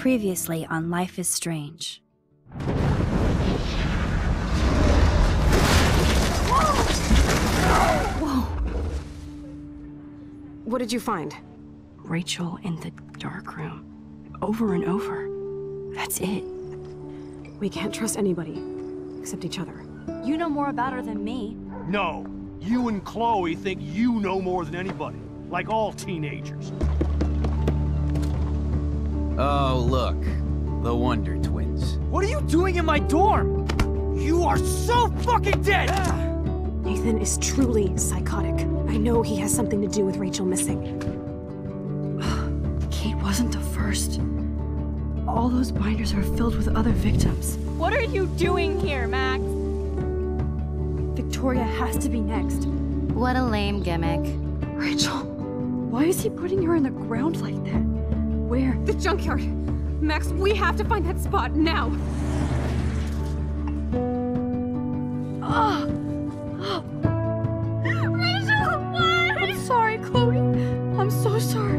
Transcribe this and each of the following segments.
Previously on Life is Strange. Whoa! What did you find? Rachel in the dark room. Over and over. That's it. We can't trust anybody, except each other. You know more about her than me. No. You and Chloe think you know more than anybody. Like all teenagers. Oh, look. The Wonder Twins. What are you doing in my dorm? You are so fucking dead! Nathan is truly psychotic. I know he has something to do with Rachel missing. Kate wasn't the first. All those binders are filled with other victims. What are you doing here, Max? Victoria has to be next. What a lame gimmick. Rachel, why is he putting her in the ground like that? Where? The junkyard! Max, we have to find that spot now! Rachel, what? I'm sorry, Chloe. I'm so sorry.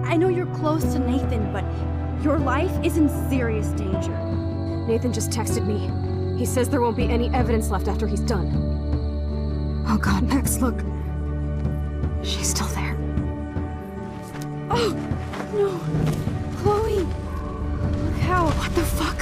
I know you're close to Nathan, but your life is in serious danger. Nathan just texted me. He says there won't be any evidence left after he's done. Oh God, Max, look. She's still there. Oh, no. Chloe. Look how. What the fuck?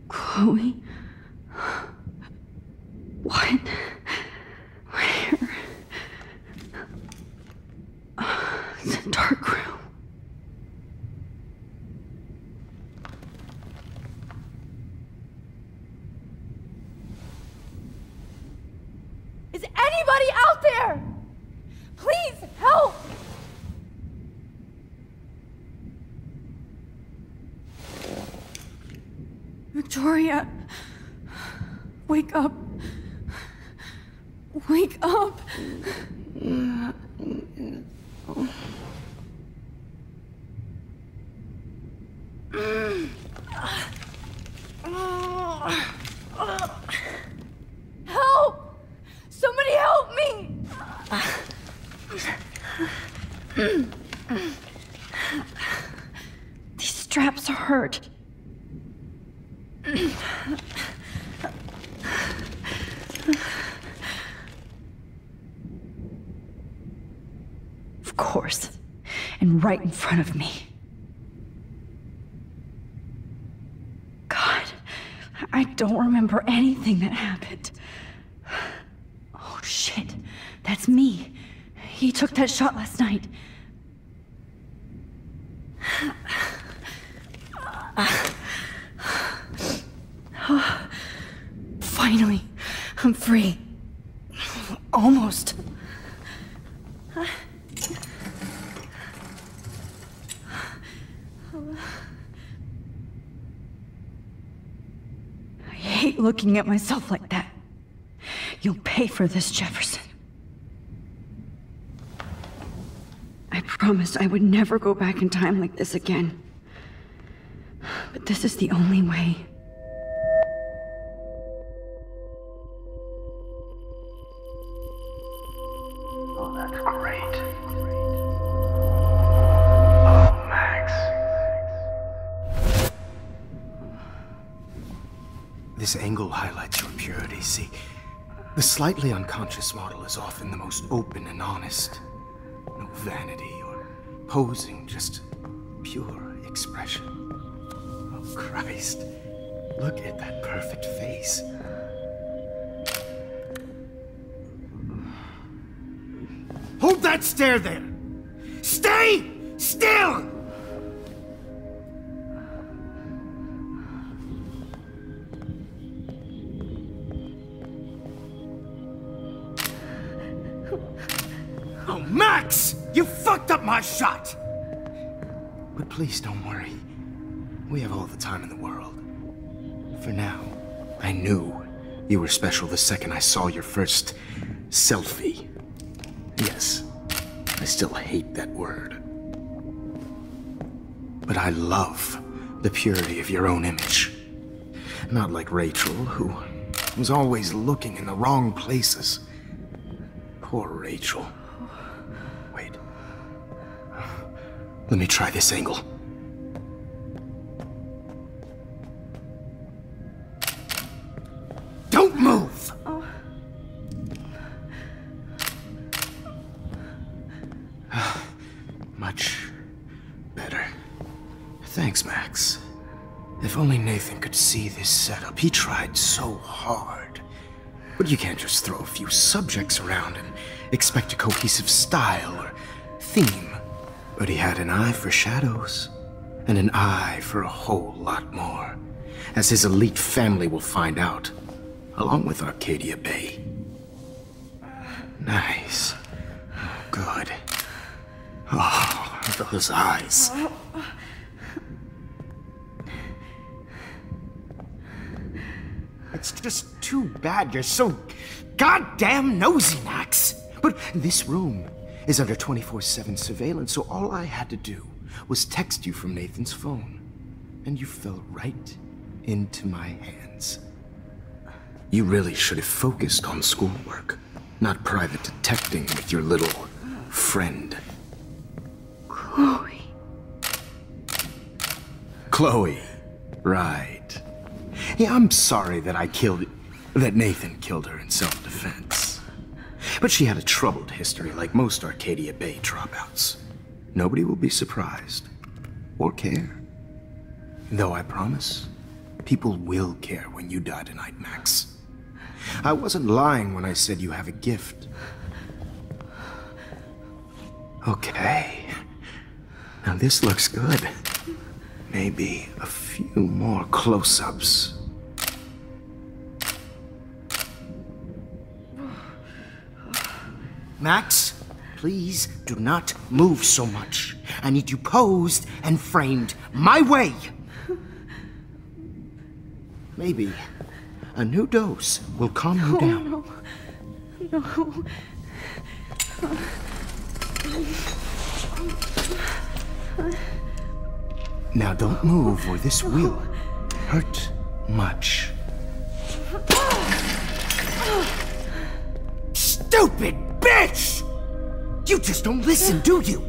Chloe? What? Where? It's a dark room. Is anybody out there? Please help! Victoria, wake up. Wake up. Help! Somebody help me! These straps hurt. Of course. And right in front of me. God, I don't remember anything that happened. Oh shit, that's me. He took that shot last night. Finally, I'm free. Almost. I hate looking at myself like that. You'll pay for this, Jefferson. I promised I would never go back in time like this again. But this is the only way. Oh, that's great. Oh, Max. This angle highlights your purity, see? The slightly unconscious model is often the most open and honest. No vanity or posing, just pure expression. Oh, Christ. Look at that perfect face. Hold that stare there! Stay still! Oh, Max! You fucked up my shot! But please don't worry. We have all the time in the world. For now, I knew you were special the second I saw your first selfie. Yes, I still hate that word. But I love the purity of your own image. Not like Rachel, who was always looking in the wrong places. Poor Rachel. Wait. Let me try this angle. Don't move! Much better. Thanks, Max. If only Nathan could see this setup. He tried so hard. But you can't just throw a few subjects around and expect a cohesive style or theme. But he had an eye for shadows, and an eye for a whole lot more, as his elite family will find out, along with Arcadia Bay. Nice. Good. Oh, those eyes. It's just too bad you're so goddamn nosy, Max. But this room is under 24/7 surveillance, so all I had to do was text you from Nathan's phone. And you fell right into my hands. You really should have focused on schoolwork, not private detecting with your little friend. Chloe. Chloe. Right. Yeah, I'm sorry that Nathan killed her in self-defense. But she had a troubled history like most Arcadia Bay dropouts. Nobody will be surprised. Or care. Though I promise, people will care when you die tonight, Max. I wasn't lying when I said you have a gift. Okay. Now this looks good. Maybe a few more close-ups. Max, please do not move so much. I need you posed and framed my way. Maybe a new dose will calm you down. No. Now don't move or this will hurt much. Stupid bitch! You just don't listen, do you?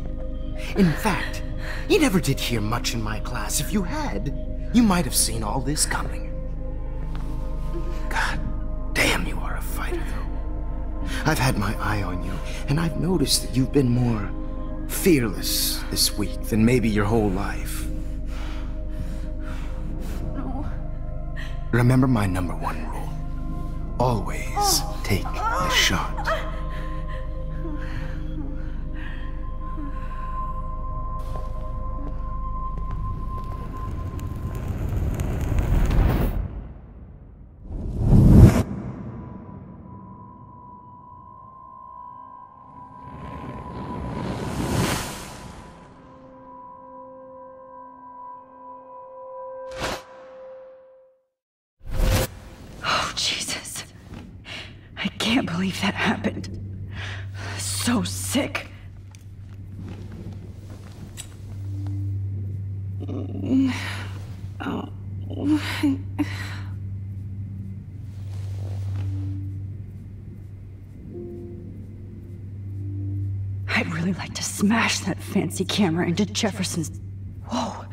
In fact, you never did hear much in my class. If you had, you might have seen all this coming. God damn, you are a fighter. I've had my eye on you, and I've noticed that you've been more fearless this week than maybe your whole life. No. Remember my #1 rule. Always take the shot. Jesus. I can't believe that happened. So sick. I'd really like to smash that fancy camera into Jefferson's... Whoa.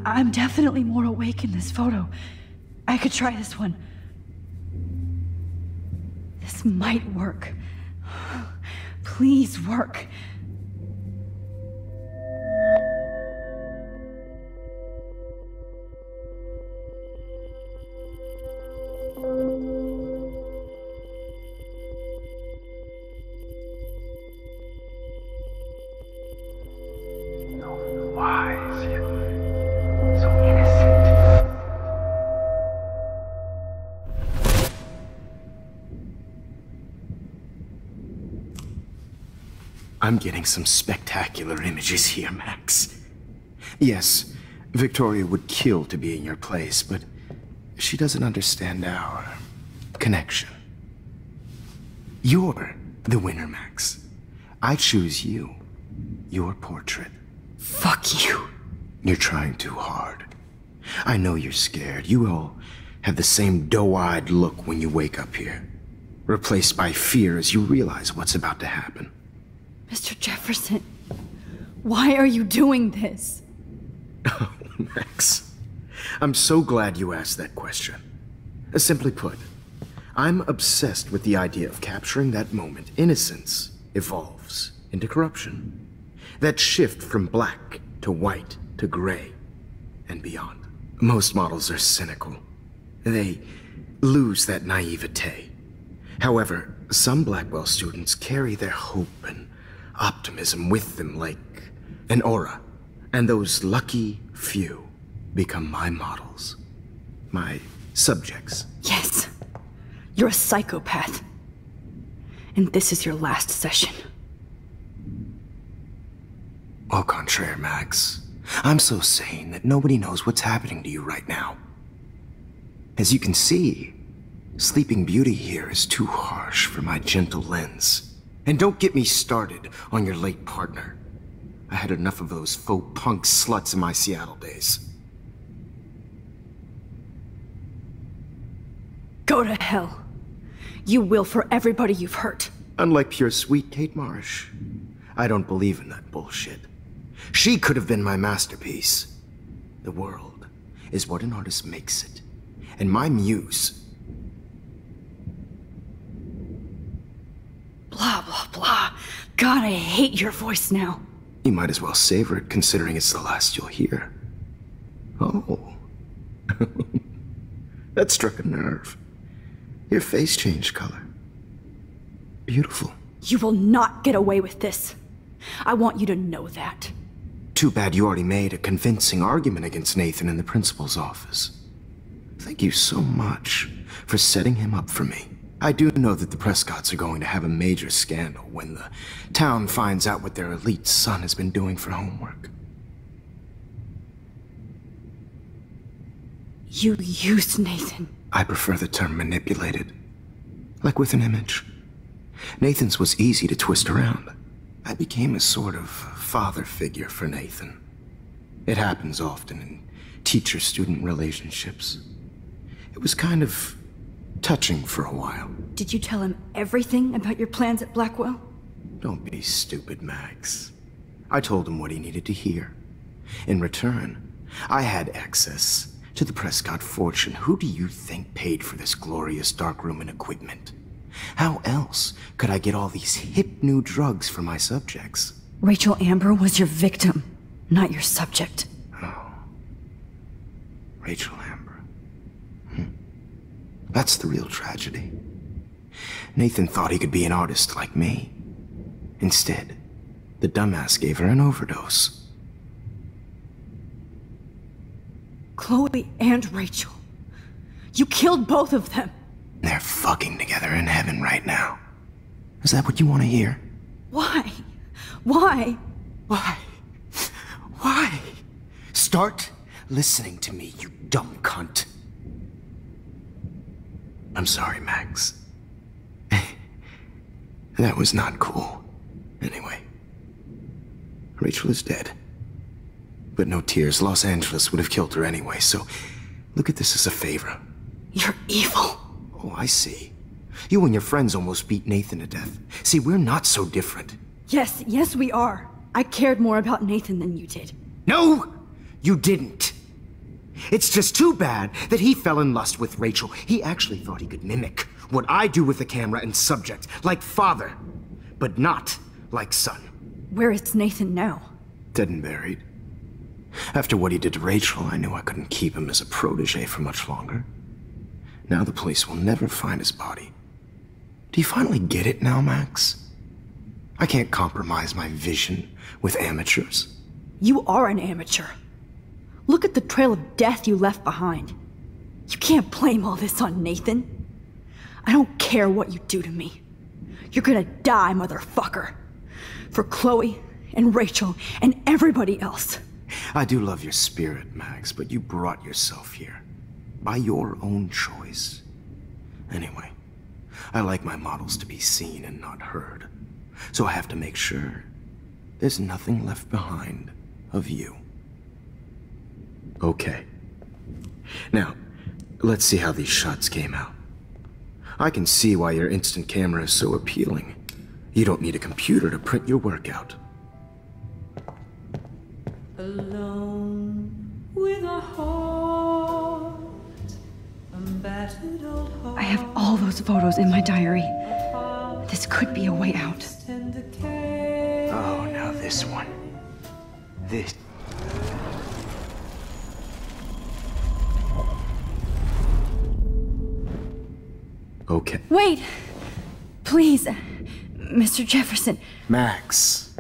I'm definitely more awake in this photo. I could try this one. This might work. Please work. So wise, yet so innocent. I'm getting some spectacular images here, Max. Yes, Victoria would kill to be in your place, but she doesn't understand our connection. You're the winner, Max. I choose you. Your portrait. Fuck you. You're trying too hard. I know you're scared. You all have the same doe-eyed look when you wake up here, replaced by fear as you realize what's about to happen. Mr. Jefferson, why are you doing this? Oh, Max. I'm so glad you asked that question. Simply put, I'm obsessed with the idea of capturing that moment innocence evolves into corruption. That shift from black to white to gray and beyond. Most models are cynical. They lose that naivete. However, some Blackwell students carry their hope and optimism with them like an aura. And those lucky few become my models. My subjects. Yes. You're a psychopath. And this is your last session. Au contraire, Max. I'm so sane that nobody knows what's happening to you right now. As you can see, Sleeping Beauty here is too harsh for my gentle lens. And don't get me started on your late partner. I had enough of those faux punk sluts in my Seattle days. Go to hell. You will for everybody you've hurt. Unlike pure sweet Kate Marsh, I don't believe in that bullshit. She could have been my masterpiece. The world is what an artist makes it. And my muse... Blah, blah, blah. God, I hate your voice now. You might as well savor it, considering it's the last you'll hear. Oh. That struck a nerve. Your face changed color. Beautiful. You will not get away with this. I want you to know that. Too bad you already made a convincing argument against Nathan in the principal's office. Thank you so much for setting him up for me. I do know that the Prescotts are going to have a major scandal when the town finds out what their elite son has been doing for homework. You used Nathan. I prefer the term manipulated. Like with an image. Nathan's was easy to twist around. I became a sort of father figure for Nathan. It happens often in teacher-student relationships. It was kind of touching for a while. Did you tell him everything about your plans at Blackwell? Don't be stupid, Max. I told him what he needed to hear. In return, I had access to the Prescott fortune. Who do you think paid for this glorious darkroom and equipment? How else could I get all these hip new drugs for my subjects? Rachel Amber was your victim, not your subject. Oh. Rachel Amber. That's the real tragedy. Nathan thought he could be an artist like me. Instead, the dumbass gave her an overdose. Chloe and Rachel. You killed both of them. They're fucking together in heaven right now. Is that what you want to hear? Why? Why? Why? Why? Start listening to me, you dumb cunt. I'm sorry, Max. That was not cool. Anyway, Rachel is dead. But no tears. Los Angeles would have killed her anyway, so look at this as a favor. You're evil. Oh, I see. You and your friends almost beat Nathan to death. See, we're not so different. Yes, we are. I cared more about Nathan than you did. No, you didn't. It's just too bad that he fell in lust with Rachel. He actually thought he could mimic what I do with the camera and subject, like father, but not like son. Where is Nathan now? Dead and buried. After what he did to Rachel, I knew I couldn't keep him as a protege for much longer. Now the police will never find his body. Do you finally get it now, Max? I can't compromise my vision with amateurs. You are an amateur. Look at the trail of death you left behind. You can't blame all this on Nathan. I don't care what you do to me. You're gonna die, motherfucker. For Chloe and Rachel and everybody else. I do love your spirit, Max, but you brought yourself here. By your own choice. Anyway, I like my models to be seen and not heard. So I have to make sure there's nothing left behind of you. Okay. Now, let's see how these shots came out. I can see why your instant camera is so appealing. You don't need a computer to print your work out. Alone with a heart, a battered old heart. I have all those photos in my diary. This could be a way out. Oh, now this one. This. Okay. Wait! Please, Mr. Jefferson. Max,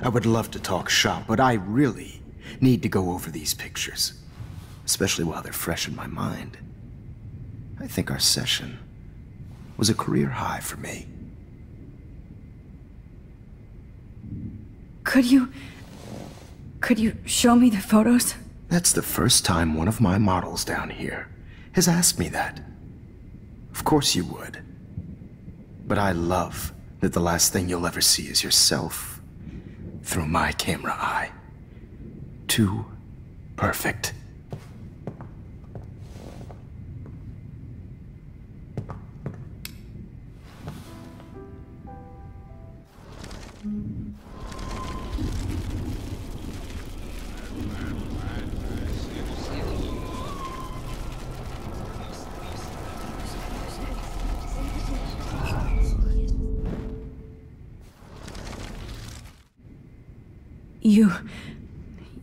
I would love to talk shop, but I really need to go over these pictures. Especially while they're fresh in my mind. I think our session was a career high for me. Could you show me the photos? That's the first time one of my models down here has asked me that. Of course you would. But I love that the last thing you'll ever see is yourself through my camera eye. Too perfect.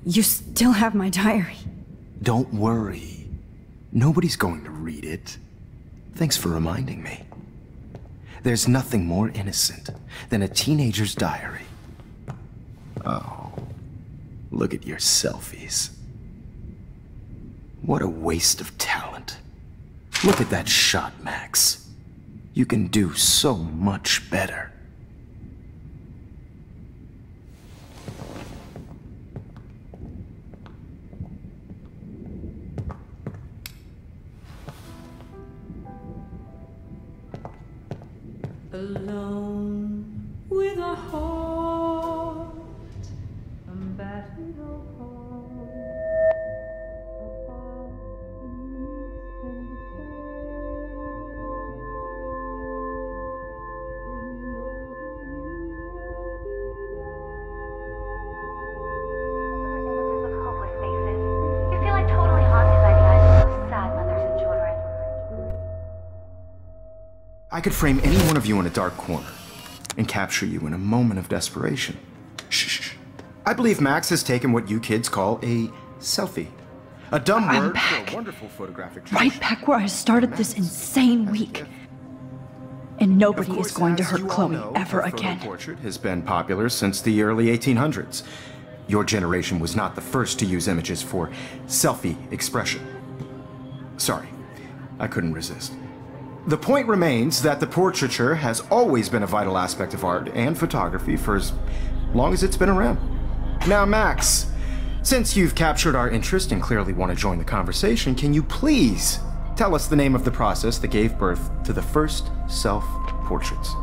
You still have my diary. Don't worry. Nobody's going to read it. Thanks for reminding me. There's nothing more innocent than a teenager's diary. Oh, look at your selfies. What a waste of talent. Look at that shot, Max. You can do so much better. Alone with a heart, a battered old heart, a heart that needs tender Images of hopeless faces. You feel like totally haunted by the eyes of those sad mothers and children. I could frame any one of you in a dark corner and capture you in a moment of desperation. Shh. I believe Max has taken what you kids call a selfie. A dumb word for a wonderful photographic tradition. Right back where I started this insane week. And nobody is going to hurt Chloe ever again. The portrait has been popular since the early 1800s. Your generation was not the first to use images for selfie expression. Sorry, I couldn't resist. The point remains that the portraiture has always been a vital aspect of art and photography for as long as it's been around. Now, Max, since you've captured our interest and clearly want to join the conversation, can you please tell us the name of the process that gave birth to the first self-portraits?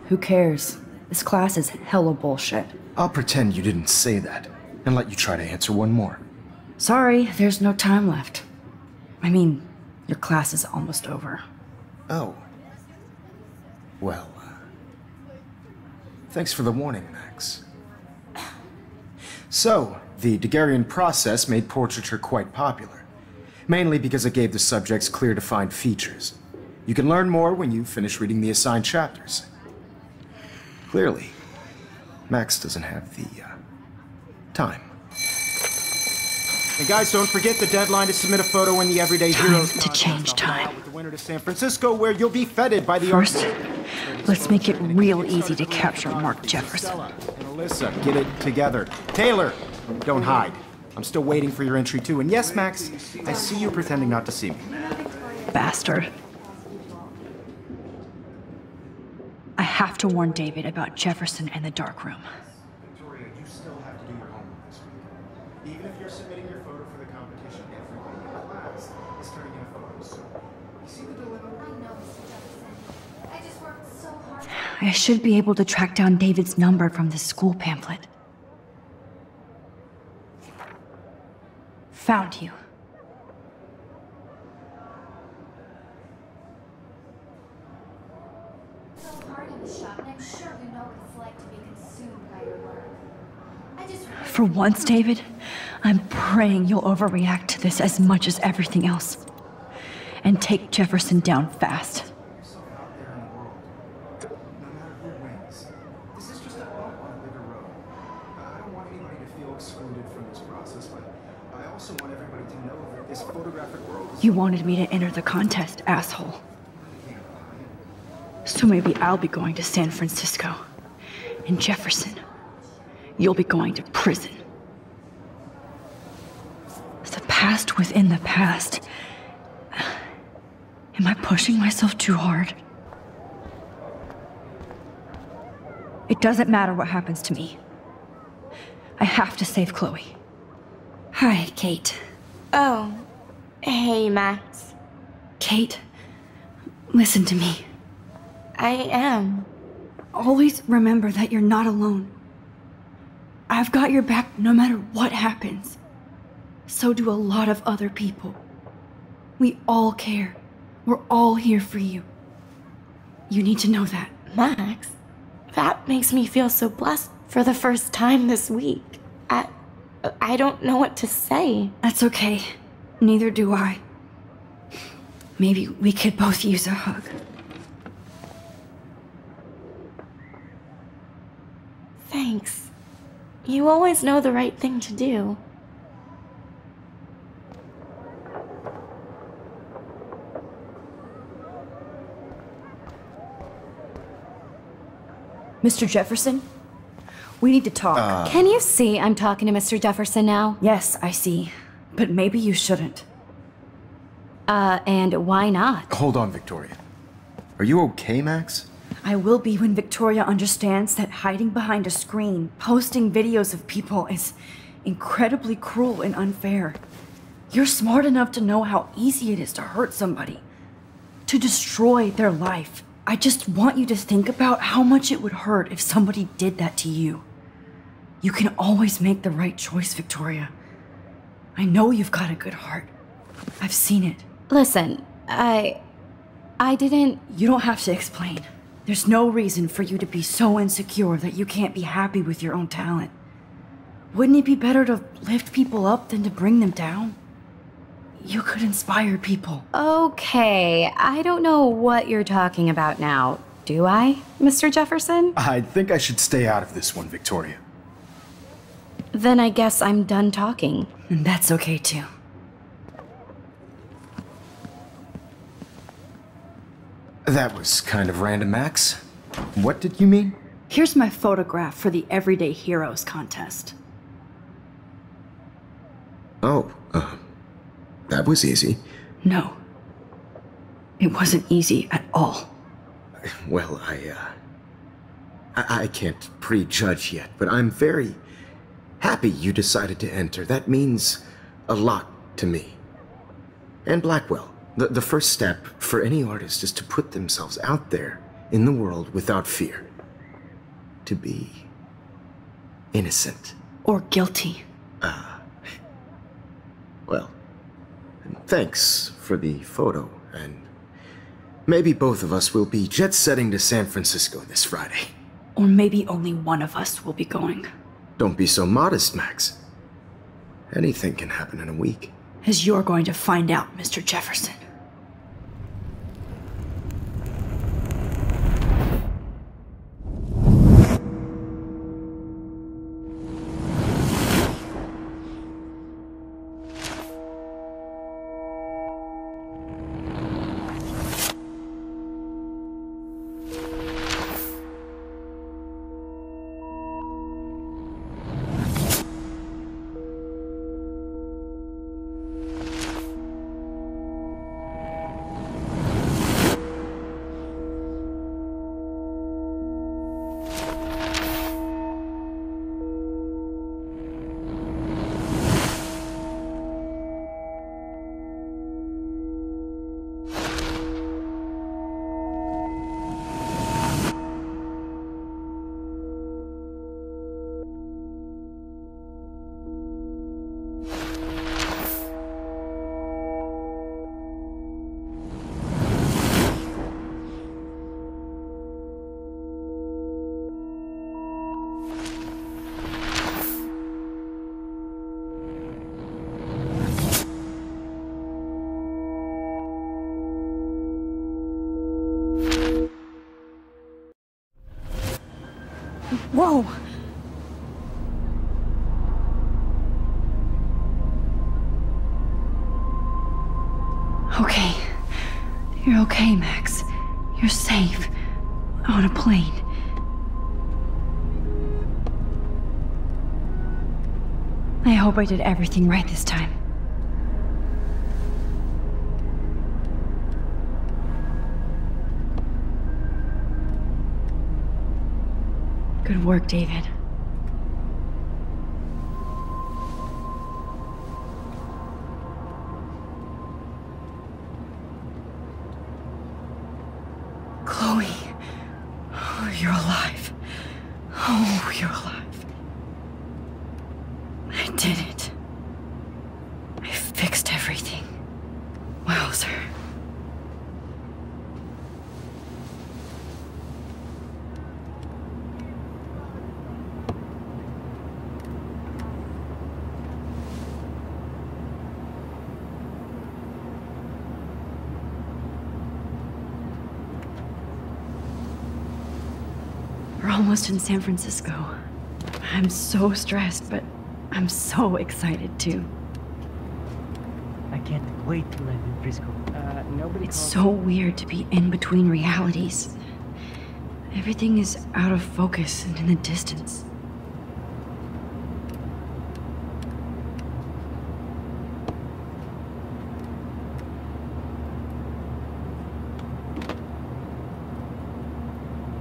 Who cares? This class is hella bullshit. I'll pretend you didn't say that and let you try to answer one more. Sorry, there's no time left. I mean, your class is almost over. Oh. Well, thanks for the warning, Max. So, the Daguerrean process made portraiture quite popular, mainly because it gave the subjects clear defined features. You can learn more when you finish reading the assigned chapters. Clearly, Max doesn't have the time. And guys, don't forget the deadline to submit a photo in the Everyday Heroes to change time. With the winner to San Francisco, where you'll be feted by the First, let's make it real easy to capture Mark Jefferson. And Alyssa, get it together. Taylor, don't hide. I'm still waiting for your entry too. And yes, Max, I see you pretending not to see me. Bastard. I have to warn David about Jefferson and the dark room. Victoria, you still have to do your homework this week. Even if you're submitting your photo for the competition, everybody in the class is turning in a photo. So, you see the dilemma? I know, Mr. Jefferson. I just worked so hard. I should be able to track down David's number from this school pamphlet. Found you. For once, David, I'm praying you'll overreact to this as much as everything else. And take Jefferson down fast. This is just a bump on a bigger road. I don't want anybody to feel excluded from this process, but I also want everybody to know that this photographic world is... You wanted me to enter the contest, asshole. So maybe I'll be going to San Francisco. And Jefferson, you'll be going to prison. The past within the past. Am I pushing myself too hard? It doesn't matter what happens to me. I have to save Chloe. Hi, Kate. Oh. Hey, Max. Kate, listen to me. I am. Always remember that you're not alone. I've got your back no matter what happens. So do a lot of other people. We all care. We're all here for you. You need to know that. Max, that makes me feel so blessed for the first time this week. I don't know what to say. That's okay. Neither do I. Maybe we could both use a hug. Thanks. You always know the right thing to do. Mr. Jefferson? We need to talk. Can you see I'm talking to Mr. Jefferson now? Yes, I see. But maybe you shouldn't. And why not? Hold on, Victoria. Are you okay, Max? I will be when Victoria understands that hiding behind a screen, posting videos of people is incredibly cruel and unfair. You're smart enough to know how easy it is to hurt somebody, to destroy their life. I just want you to think about how much it would hurt if somebody did that to you. You can always make the right choice, Victoria. I know you've got a good heart. I've seen it. Listen, I didn't... You don't have to explain. There's no reason for you to be so insecure that you can't be happy with your own talent. Wouldn't it be better to lift people up than to bring them down? You could inspire people. Okay, I don't know what you're talking about now. Do I, Mr. Jefferson? I think I should stay out of this one, Victoria. Then I guess I'm done talking. And that's okay too. That was kind of random, Max. What did you mean? Here's my photograph for the Everyday Heroes contest. Oh, that was easy. No. It wasn't easy at all. Well, I can't prejudge yet, but I'm very happy you decided to enter. That means a lot to me. And Blackwell. The first step for any artist is to put themselves out there in the world without fear. To be innocent. Or guilty. Well, thanks for the photo, and maybe both of us will be jet-setting to San Francisco this Friday. Or maybe only one of us will be going. Don't be so modest, Max. Anything can happen in a week. As you're going to find out, Mr. Jefferson. Whoa! Okay. You're okay, Max. You're safe. On a plane. I hope I did everything right this time. Good work, David. Chloe. Oh, you're alive. Oh, you're alive. I did it. I fixed everything. Wowzer. We're almost in San Francisco. I'm so stressed, but I'm so excited too. I can't wait to land in Frisco. It's so weird to be in between realities. Everything is out of focus and in the distance.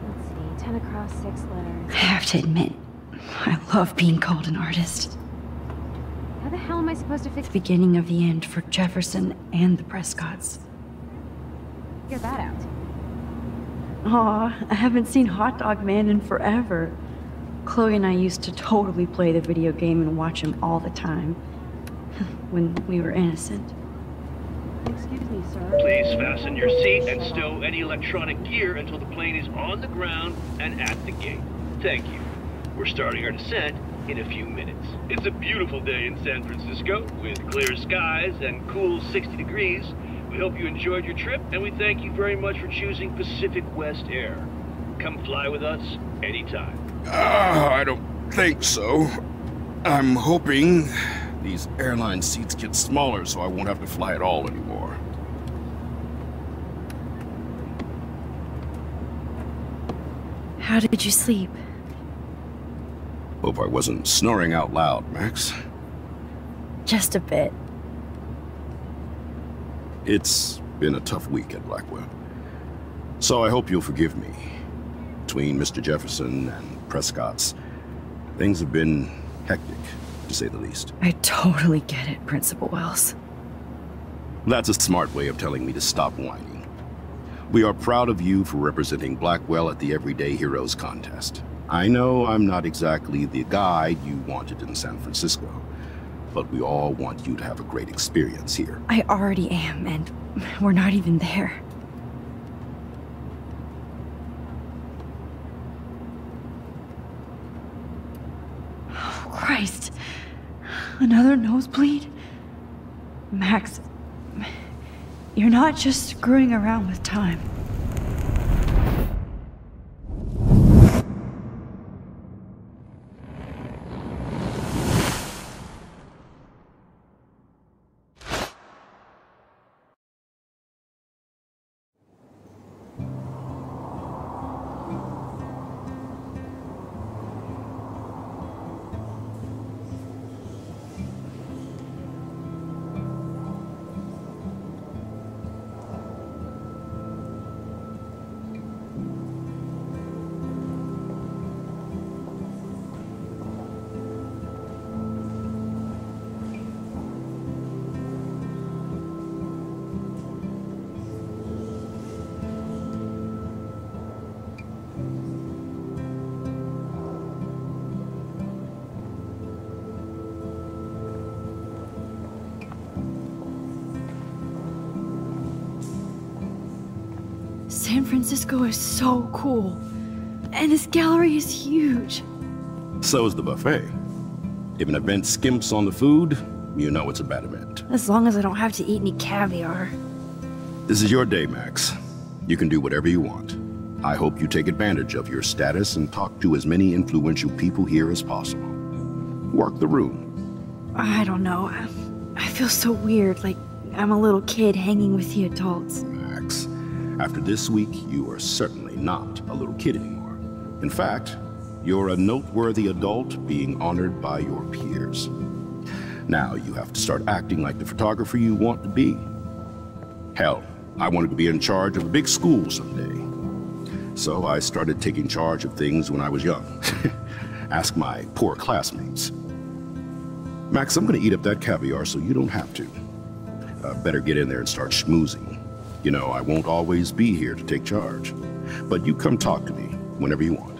Let's see, 10 across, 6 letters. I have to admit, I love being called an artist. How the hell am I supposed to fix The beginning of the end for Jefferson and the Prescotts. figure that out? Aw, I haven't seen Hot Dog Man in forever. Chloe and I used to totally play the video game and watch him all the time. When we were innocent. Excuse me, sir. Please fasten your seat and stow any electronic gear until the plane is on the ground and at the gate. Thank you. We're starting our descent in a few minutes. It's a beautiful day in San Francisco, with clear skies and cool 60 degrees. We hope you enjoyed your trip, and we thank you very much for choosing Pacific West Air. Come fly with us anytime. I don't think so. I'm hoping these airline seats get smaller so I won't have to fly at all anymore. How did you sleep? Hope I wasn't snoring out loud, Max. Just a bit. It's been a tough week at Blackwell. So I hope you'll forgive me. Between Mr. Jefferson and Prescott's, things have been hectic, to say the least. I totally get it, Principal Wells. That's a smart way of telling me to stop whining. We are proud of you for representing Blackwell at the Everyday Heroes contest. I know I'm not exactly the guide you wanted in San Francisco, but we all want you to have a great experience here. I already am, and we're not even there. Oh, Christ. Another nosebleed? Max, you're not just screwing around with time. San Francisco is so cool. And this gallery is huge. So is the buffet. If an event skimps on the food, you know it's a bad event. As long as I don't have to eat any caviar. This is your day, Max. You can do whatever you want. I hope you take advantage of your status and talk to as many influential people here as possible. Work the room. I don't know. I feel so weird, like I'm a little kid hanging with the adults. Max, after this week, you are certainly not a little kid anymore. In fact, you're a noteworthy adult being honored by your peers. Now you have to start acting like the photographer you want to be. Hell, I wanted to be in charge of a big school someday. So I started taking charge of things when I was young. Ask my poor classmates. Max, I'm gonna eat up that caviar so you don't have to. Better get in there and start schmoozing. You know, I won't always be here to take charge. But you come talk to me whenever you want.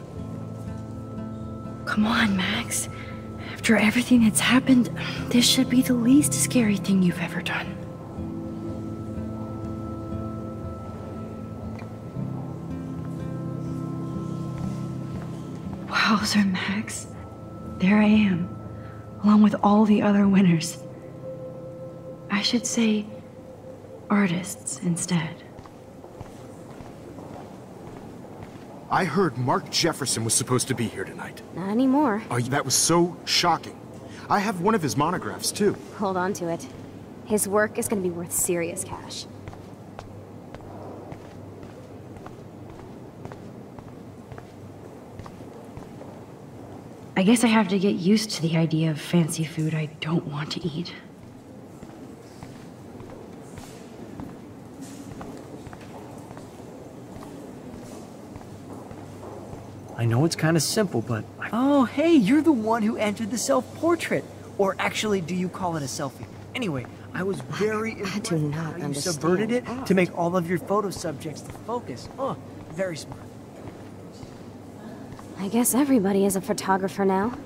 Come on, Max. After everything that's happened, this should be the least scary thing you've ever done. Wowzer, Max. There I am, along with all the other winners. I should say artists instead. I heard Mark Jefferson was supposed to be here tonight. Not anymore. Oh, that was so shocking. I have one of his monographs, too. Hold on to it. His work is going to be worth serious cash. I guess I have to get used to the idea of fancy food I don't want to eat. I know it's kind of simple, but... Oh, hey, you're the one who entered the self-portrait. Or actually, do you call it a selfie? Anyway, I was very impressed do not how you understand subverted it art. to make all of your photo subjects the focus. Oh, very smart. I guess everybody is a photographer now.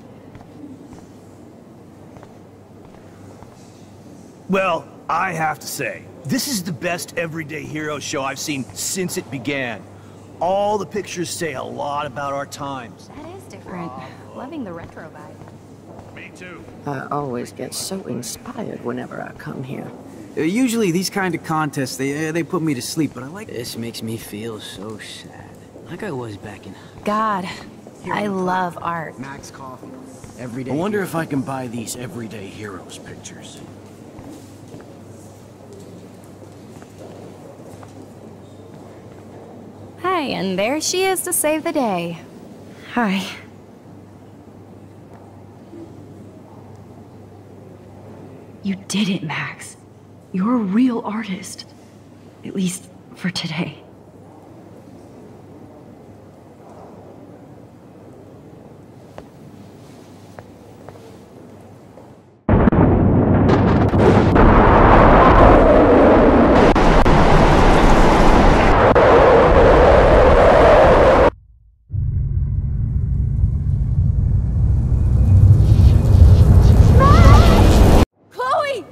Well, I have to say, this is the best Everyday Hero show I've seen since it began. All the pictures say a lot about our times. That is different. Loving the retro vibe. Me too. I always get so inspired whenever I come here. Usually these kind of contests, they put me to sleep, but I like... This makes me feel so sad. Like I was back in... God, I love art. Max coffee. Every day. I wonder if I can buy these everyday heroes pictures. Hey, and there she is to save the day. Hi. You did it, Max. You're a real artist. At least for today.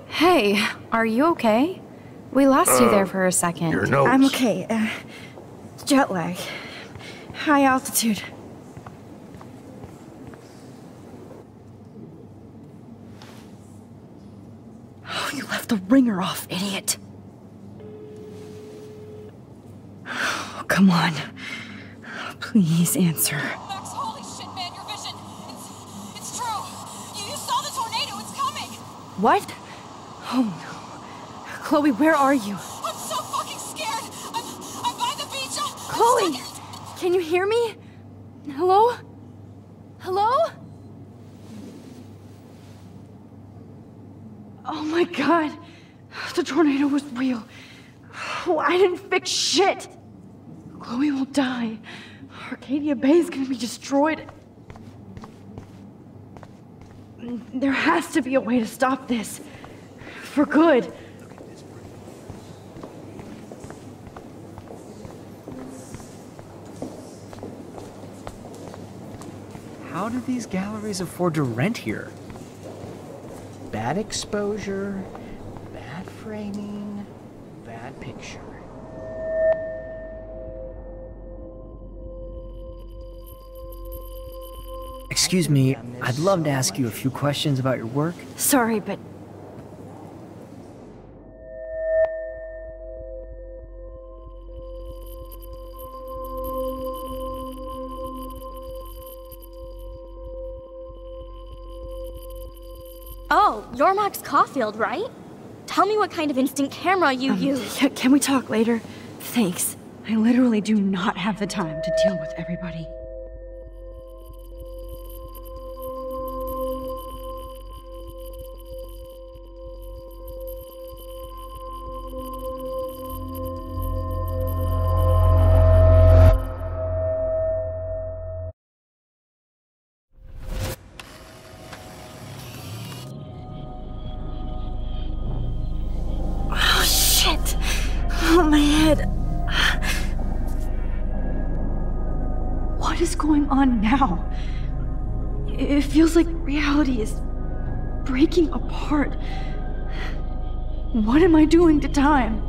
Hey, are you okay? We lost you there for a second. Your nose. I'm okay. Jet lag. High altitude. Oh, you left the ringer off, idiot. Oh, come on. Please answer. Max, holy shit, man, your vision. It's true. You saw the tornado. It's coming. What? Oh no. Chloe, where are you? I'm so fucking scared. I'm by the beach. Chloe! Can you hear me? Hello? Hello? Oh my god. The tornado was real. Oh, I didn't fix shit. Chloe will die. Arcadia Bay is gonna be destroyed. There has to be a way to stop this. For good. How do these galleries afford to rent here? Bad exposure, bad framing, bad picture. Excuse me, I'd love to ask you a few questions about your work. Sorry, but... Oh, you're Max Caulfield, right? Tell me what kind of instant camera you use. Yeah, can we talk later? Thanks. I literally do not have the time to deal with everybody. Oh, my head. What is going on now? It feels like reality is breaking apart. What am I doing to time?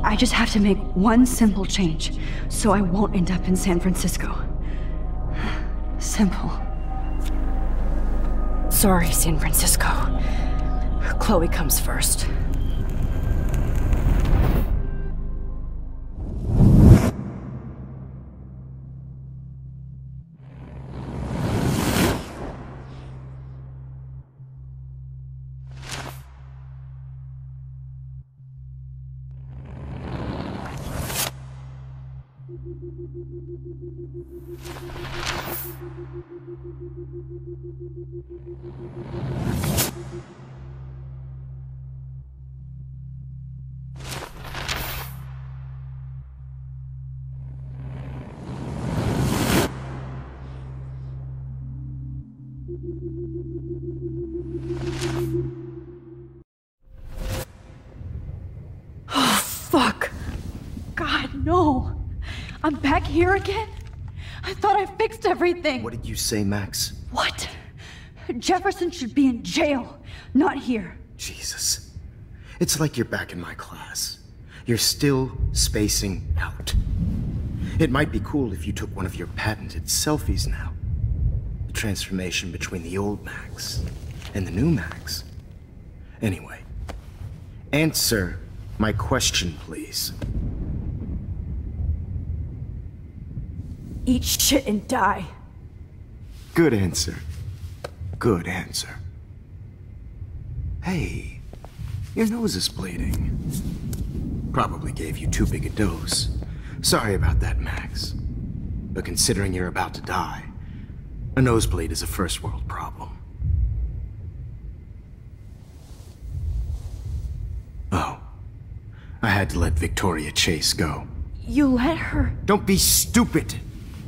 I just have to make one simple change so I won't end up in San Francisco. Simple. Sorry, San Francisco. Chloe comes first. Oh, fuck. God, no. I'm back here again? I thought I fixed everything. What did you say, Max? What? Jefferson should be in jail, not here. Jesus. It's like you're back in my class. You're still spacing out. It might be cool if you took one of your patented selfies now. It transformation between the old Max and the new Max. Anyway, answer my question, please. Eat shit and die. Good answer. Good answer. Hey, your nose is bleeding. Probably gave you too big a dose. Sorry about that, Max. But considering you're about to die, a nosebleed is a first world problem. Oh, I had to let Victoria Chase go. You let her? Don't be stupid,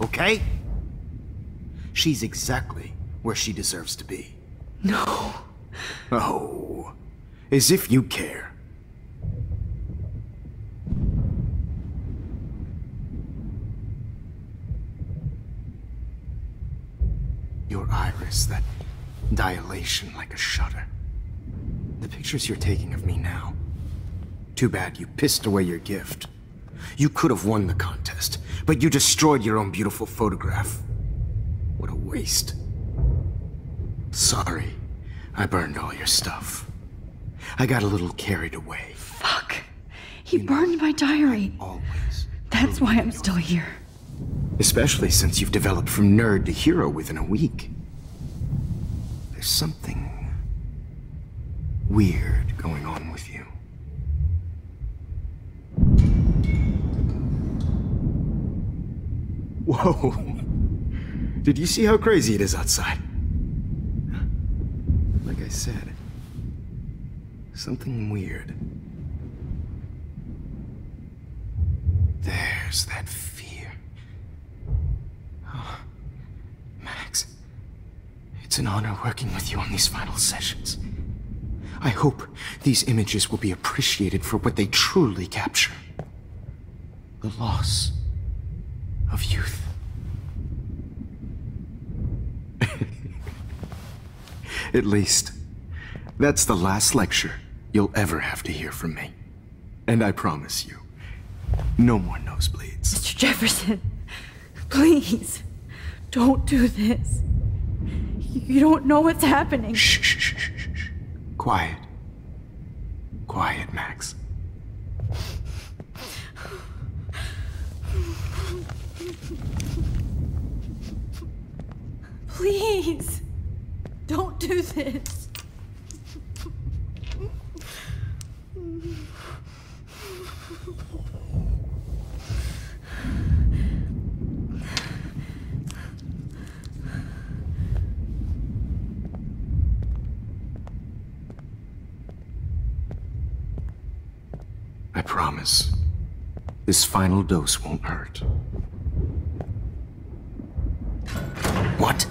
okay? She's exactly where she deserves to be. No. Oh, as if you care. Your iris, that dilation like a shutter. The pictures you're taking of me now. Too bad you pissed away your gift. You could have won the contest, but you destroyed your own beautiful photograph. What a waste. Sorry, I burned all your stuff. I got a little carried away. Fuck. He burned my diary. Always. That's why I'm still here. Especially since you've developed from nerd to hero within a week. There's something weird going on with you. Whoa! Did you see how crazy it is outside? Like I said, something weird. There's that fear. Oh, Max, it's an honor working with you on these final sessions. I hope these images will be appreciated for what they truly capture. The loss of youth. At least, that's the last lecture you'll ever have to hear from me. And I promise you, no more nosebleeds. Mr. Jefferson, please, don't do this. You don't know what's happening. Shh, shh, shh, shh, shh. Quiet. Quiet, Max. Please, don't do this. I promise, this final dose won't hurt. What?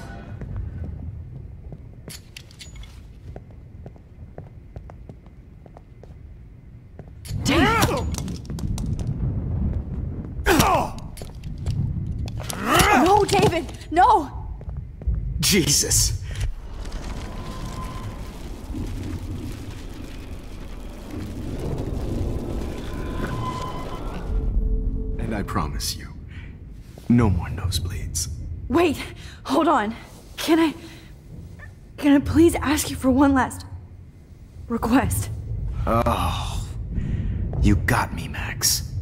No, David, no! Jesus! And I promise you, no more nosebleeds. Wait, hold on. Can I please ask you for one last request? Oh, you got me, Max.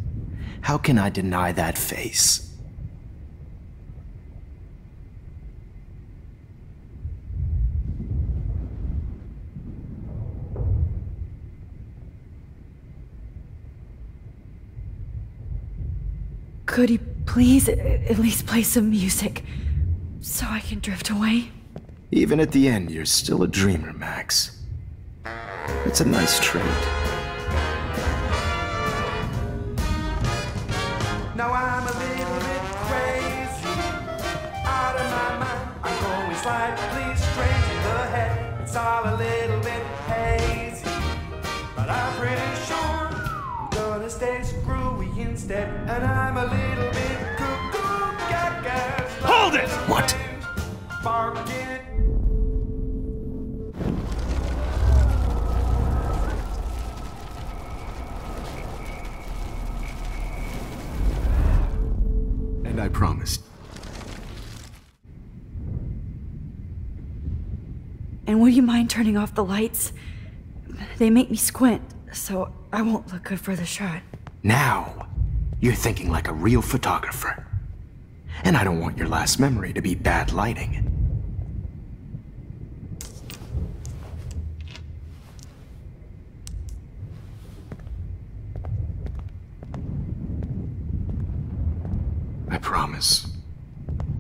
How can I deny that face? Could you please at least play some music so I can drift away? Even at the end, you're still a dreamer, Max. It's a nice trait. Now I'm a little bit crazy, out of my mind. I'm going slightly strange in the head. It's all a little bit hazy, but I'm pretty sure I'm gonna stay screwy instead. And I'm a little bit cuckoo, gaga. Hold it! What? Barking. And I promise. And would you mind turning off the lights? They make me squint, so I won't look good for the shot. Now, you're thinking like a real photographer. And I don't want your last memory to be bad lighting. I promise,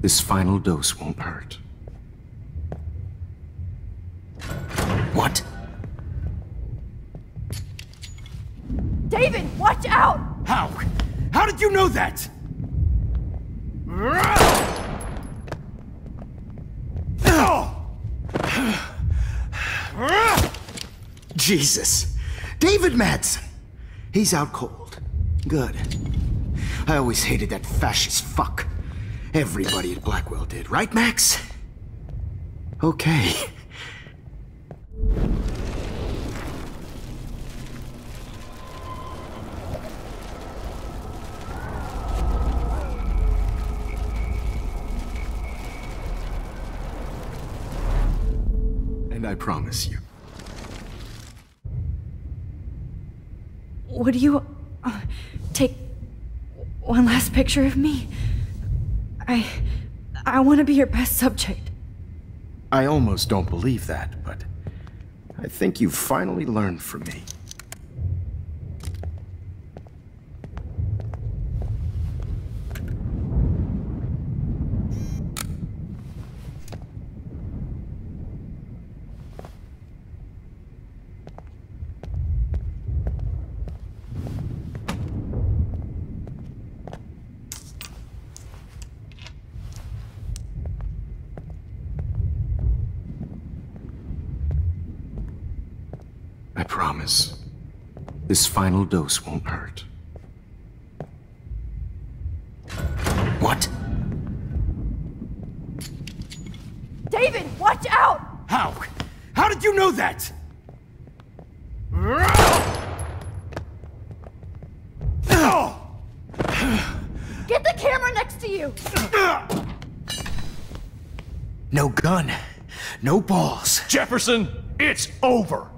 this final dose won't hurt. What? David, watch out! How? How did you know that? Jesus. David Madsen. He's out cold. Good. I always hated that fascist fuck. Everybody at Blackwell did, right, Max? Okay. And I promise you. Would you take one last picture of me? I want to be your best subject. I almost don't believe that, but I think you've finally learned from me. I promise, this final dose won't hurt. What? David, watch out! How? How did you know that? Get the camera next to you! No gun, no balls. Jefferson, it's over!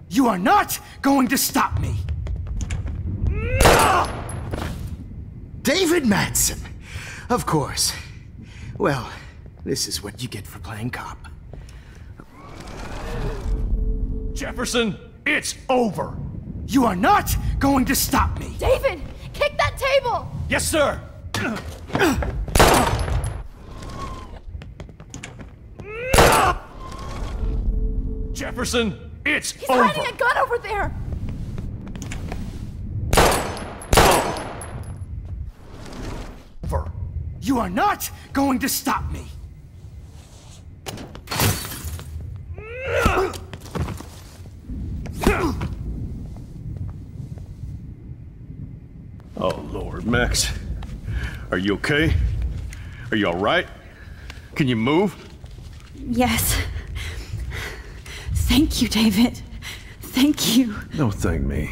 You are not going to stop me! David Madsen! Of course. Well, this is what you get for playing cop. Jefferson, it's over! You are not going to stop me! David, kick that table! Yes, sir! Jefferson, it's He's over! hiding a gun over there! Over. You are not going to stop me! Oh, Lord, Max. Are you okay? Are you all right? Can you move? Yes. Thank you, David. Thank you. Don't thank me.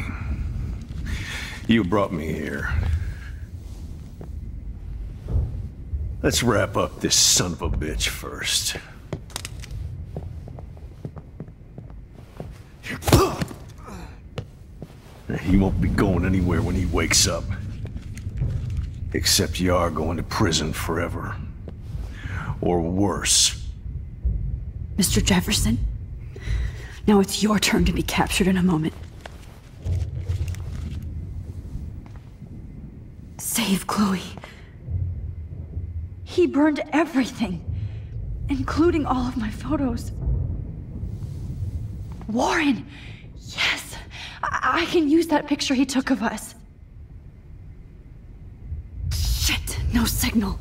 You brought me here. Let's wrap up this son of a bitch first. He won't be going anywhere when he wakes up. Except you are going to prison forever. Or worse. Mr. Jefferson, now it's your turn to be captured in a moment. Save Chloe. He burned everything, including all of my photos. Warren! Yes! I can use that picture he took of us. Shit! No signal.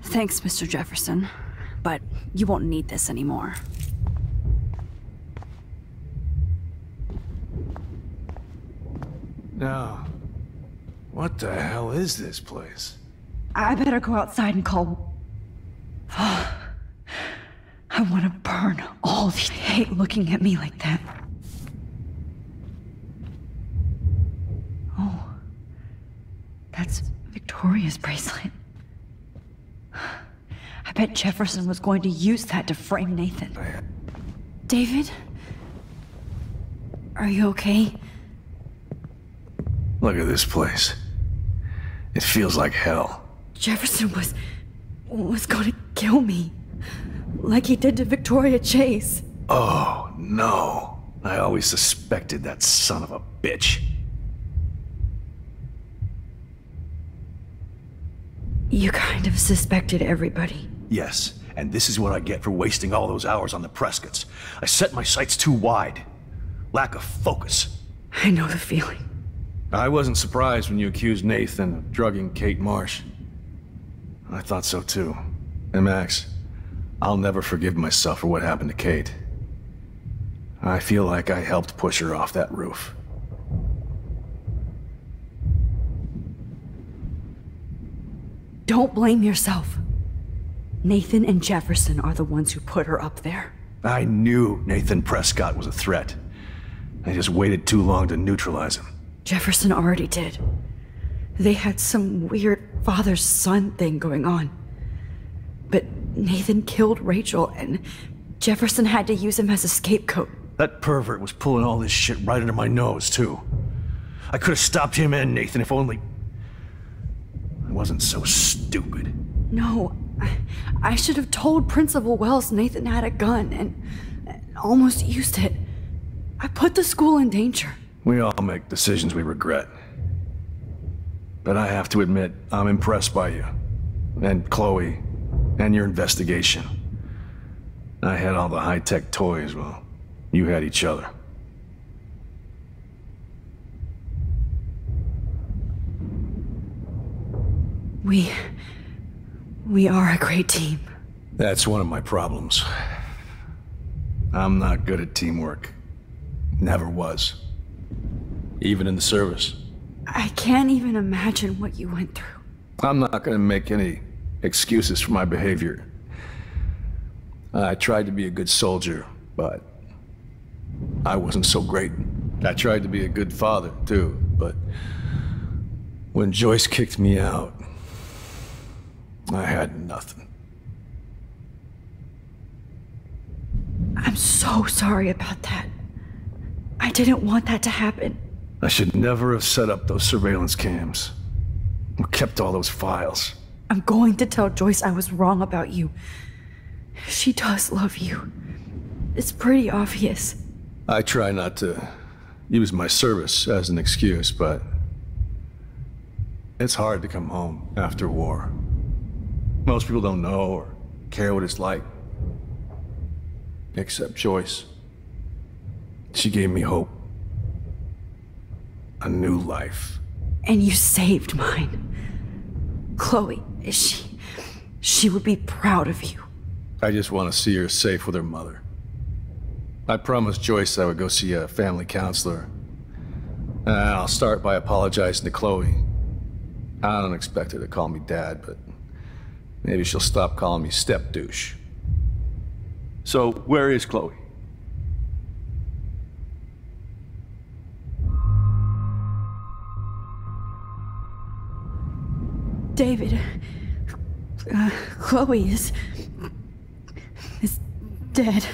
Thanks, Mr. Jefferson, but you won't need this anymore. Now, what the hell is this place? I better go outside and call... I want to burn all these... I hate looking at me like that. Oh. That's Victoria's bracelet. I bet Jefferson was going to use that to frame Nathan. David? Are you okay? Look at this place. It feels like hell. Jefferson was going to kill me. Like he did to Victoria Chase. Oh, no. I always suspected that son of a bitch. You kind of suspected everybody. Yes, and this is what I get for wasting all those hours on the Prescotts. I set my sights too wide. Lack of focus. I know the feeling. I wasn't surprised when you accused Nathan of drugging Kate Marsh. I thought so too. And Max, I'll never forgive myself for what happened to Kate. I feel like I helped push her off that roof. Don't blame yourself. Nathan and Jefferson are the ones who put her up there. I knew Nathan Prescott was a threat. I just waited too long to neutralize him. Jefferson already did. They had some weird father-son thing going on. But Nathan killed Rachel, and Jefferson had to use him as a scapegoat. That pervert was pulling all this shit right under my nose, too. I could have stopped him and Nathan if only... I wasn't so stupid. No, I should have told Principal Wells Nathan had a gun and almost used it. I put the school in danger. We all make decisions we regret. But I have to admit, I'm impressed by you. And Chloe. And your investigation. I had all the high-tech toys, well, you had each other. We are a great team. That's one of my problems. I'm not good at teamwork. Never was. Even in the service. I can't even imagine what you went through. I'm not gonna make any excuses for my behavior. I tried to be a good soldier, but I wasn't so great. I tried to be a good father, too, but when Joyce kicked me out, I had nothing. I'm so sorry about that. I didn't want that to happen. I should never have set up those surveillance cams. Or kept all those files. I'm going to tell Joyce I was wrong about you. She does love you. It's pretty obvious. I try not to use my service as an excuse, but it's hard to come home after war. Most people don't know or care what it's like. Except Joyce. She gave me hope. A new life. And you saved mine. Chloe, she would be proud of you. I just want to see her safe with her mother. I promised Joyce I would go see a family counselor. I'll start by apologizing to Chloe. I don't expect her to call me Dad, but maybe she'll stop calling me step douche. So, where is Chloe? David, Chloe is dead.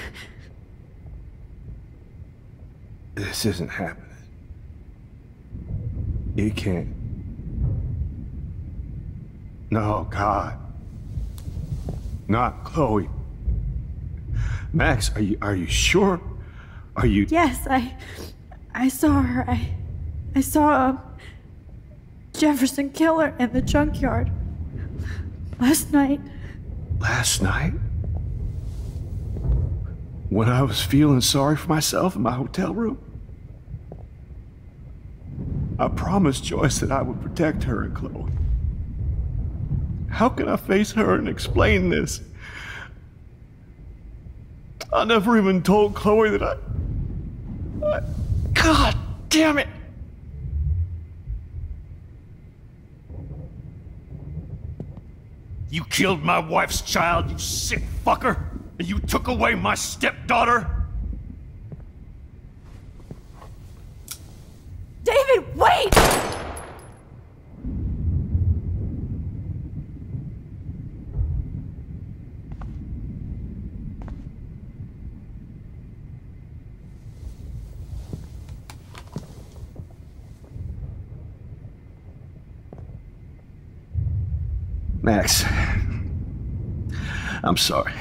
This isn't happening. You can't. No, God. Not Chloe. Max, are you sure? Are you... Yes, I saw her. I saw Jefferson kill her in the junkyard. Last night. Last night? When I was feeling sorry for myself in my hotel room? I promised Joyce that I would protect her and Chloe. How can I face her and explain this? I never even told Chloe that I... God damn it! You killed my wife's child, you sick fucker! And you took away my stepdaughter? David, wait! Max, I'm sorry.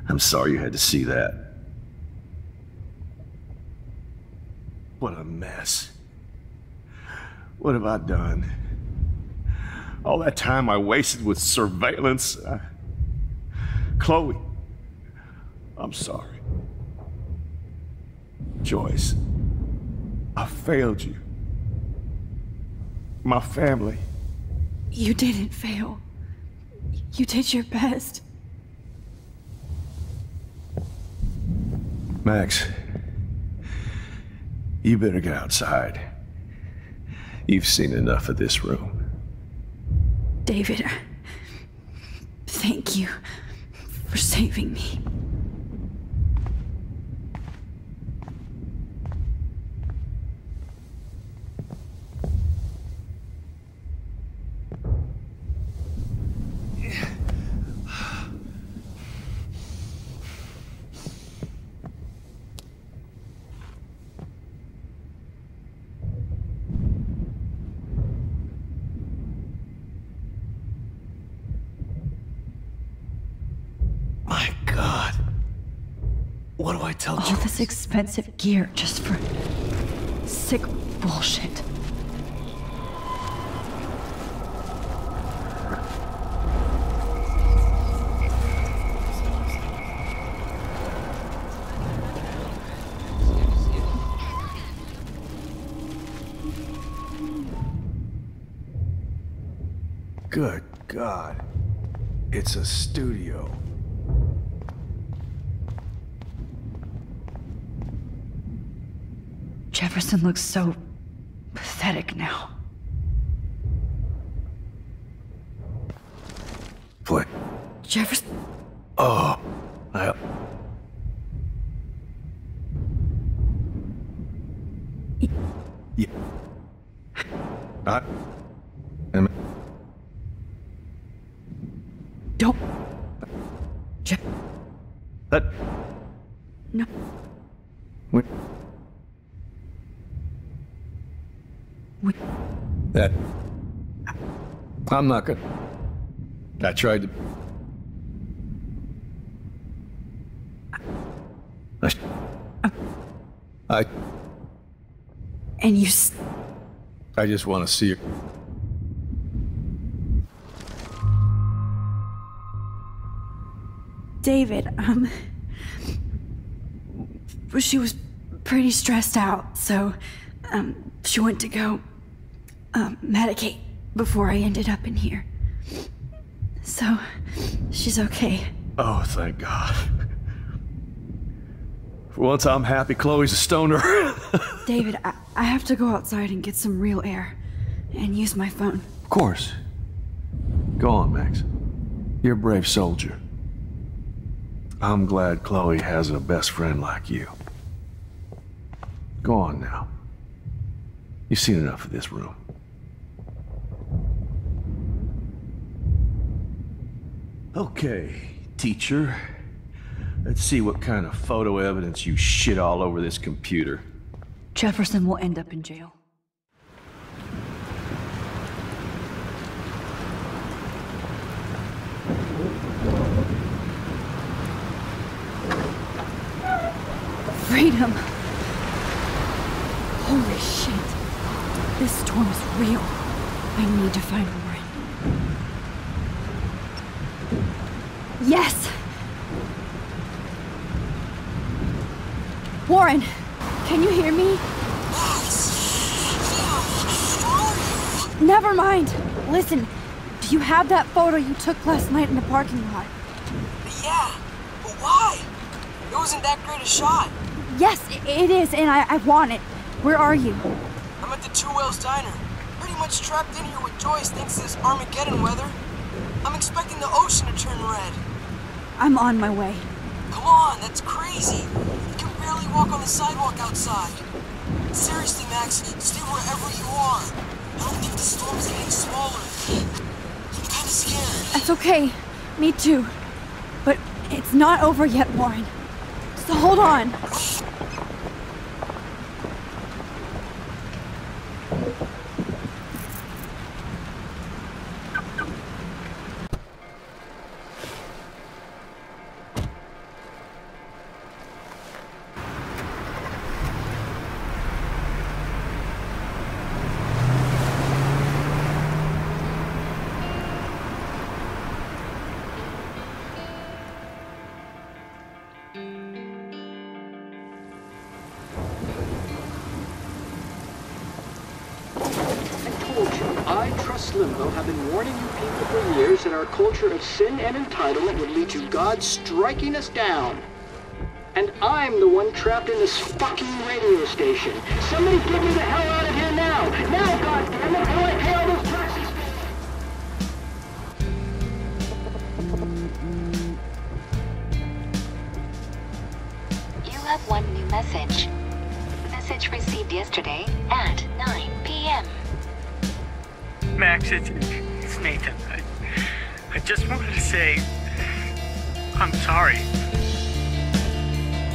I'm sorry you had to see that. What a mess. What have I done? All that time I wasted with surveillance. Chloe, I'm sorry. Joyce, I failed you. My family. You didn't fail. You did your best. Max, you better get outside. You've seen enough of this room. David, thank you for saving me. What do I tell All this expensive gear just for sick bullshit. Good God. It's a studio. Jefferson looks so pathetic now. What? Jefferson. Oh, yeah. Don't. That. No. Wait. That. I'm not gonna. I tried to. And you. I just want to see her. David, she was pretty stressed out, so, she went to go, medicate before I ended up in here. So, she's okay. Oh, thank God. For once I'm happy Chloe's a stoner. David, I have to go outside and get some real air, and use my phone. Of course. Go on, Max. You're a brave soldier. I'm glad Chloe has a best friend like you. Go on now. You've seen enough of this room. Okay, teacher. Let's see what kind of photo evidence you shit all over this computer. Jefferson will end up in jail. Freedom! Holy shit. This storm is real. I need to find Warren. Yes! Warren! Can you hear me? Never mind! Listen, do you have that photo you took last night in the parking lot? Yeah, but why? It wasn't that great a shot. Yes, it is, and I want it. Where are you? I'm at the Two Whales Diner. Pretty much trapped in here with Joyce thanks to this Armageddon weather. I'm expecting the ocean to turn red. I'm on my way. Come on, that's crazy. You can barely walk on the sidewalk outside. Seriously, Max, stay wherever you are. I don't think the storm's getting smaller. I'm kinda scared. That's okay. Me too. But it's not over yet, Warren. So hold on. I trust Limbo have been warning you people for years that our culture of sin and entitlement would lead to God striking us down. And I'm the one trapped in this fucking radio station. Somebody get me the hell out of here now! Now, goddammit, how do I pay all those taxes? You have one new message. Message received yesterday at 9 p.m. Max, it's Nathan. I just wanted to say I'm sorry.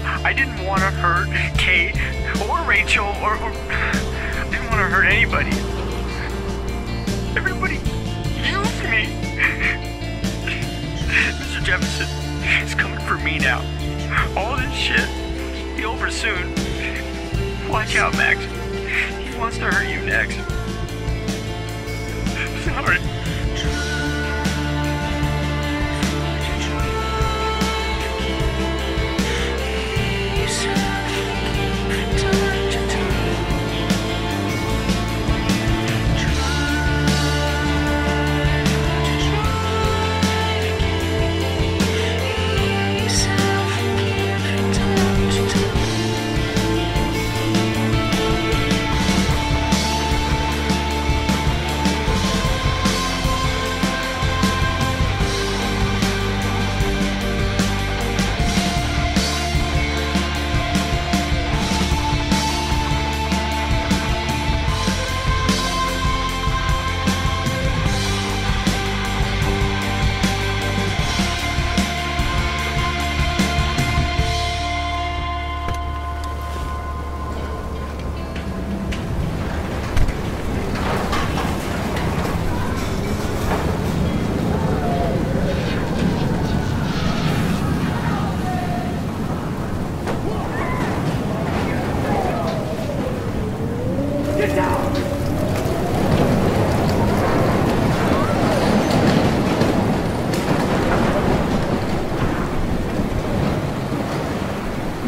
I didn't want to hurt Kate or Rachel or I didn't want to hurt anybody. Everybody used me. Mr. Jefferson is coming for me now. All this shit will be over soon. Watch out, Max. He wants to hurt you next. Sorry.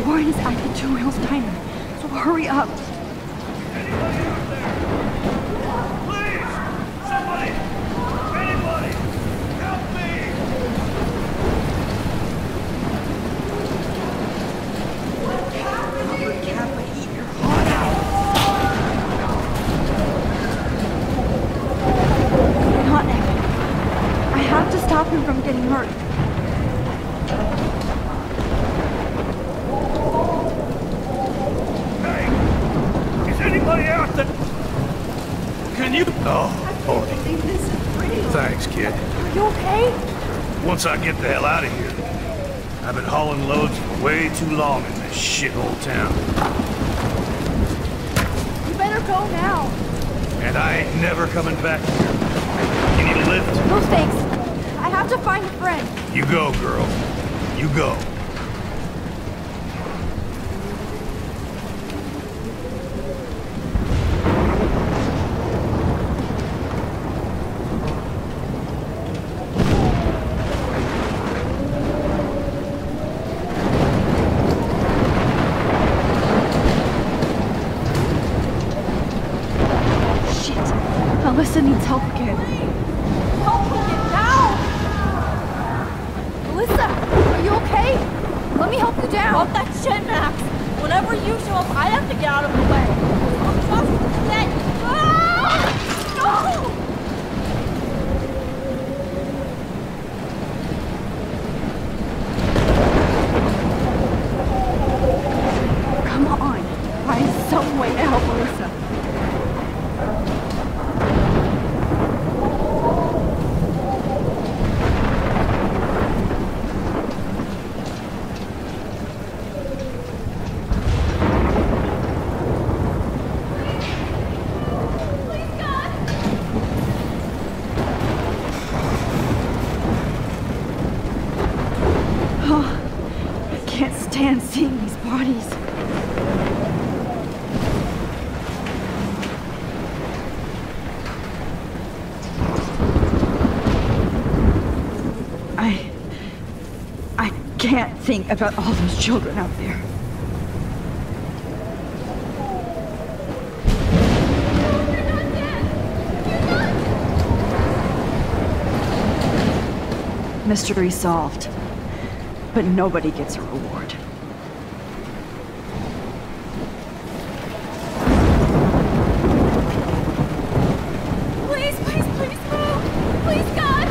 Warren is at the Two Wheels Diner, so hurry up. Not Evan. I have to stop him from getting hurt. Anybody out there? Can you? Oh, boy. Thanks, kid. Are you okay? Once I get the hell out of here. I've been hauling loads for way too long in this shithole town. You better go now. And I ain't never coming back here. You need a lift? No thanks. I have to find a friend. You go, girl. You go. Alyssa needs help again. Help me now! Alyssa, are you okay? Let me help you down. Hold that shit, Max. Whenever you show up, I have to get out of the way. I'm supposed to get... Ah! No! Come on. Find some way to help Alyssa. Can't seeing these bodies. I can't think about all those children out there. You're not dead! You're not Mystery solved. But nobody gets a reward. Please, please, please move! Please, God!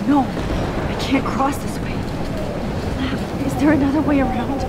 No, I can't cross this way. Is there another way around?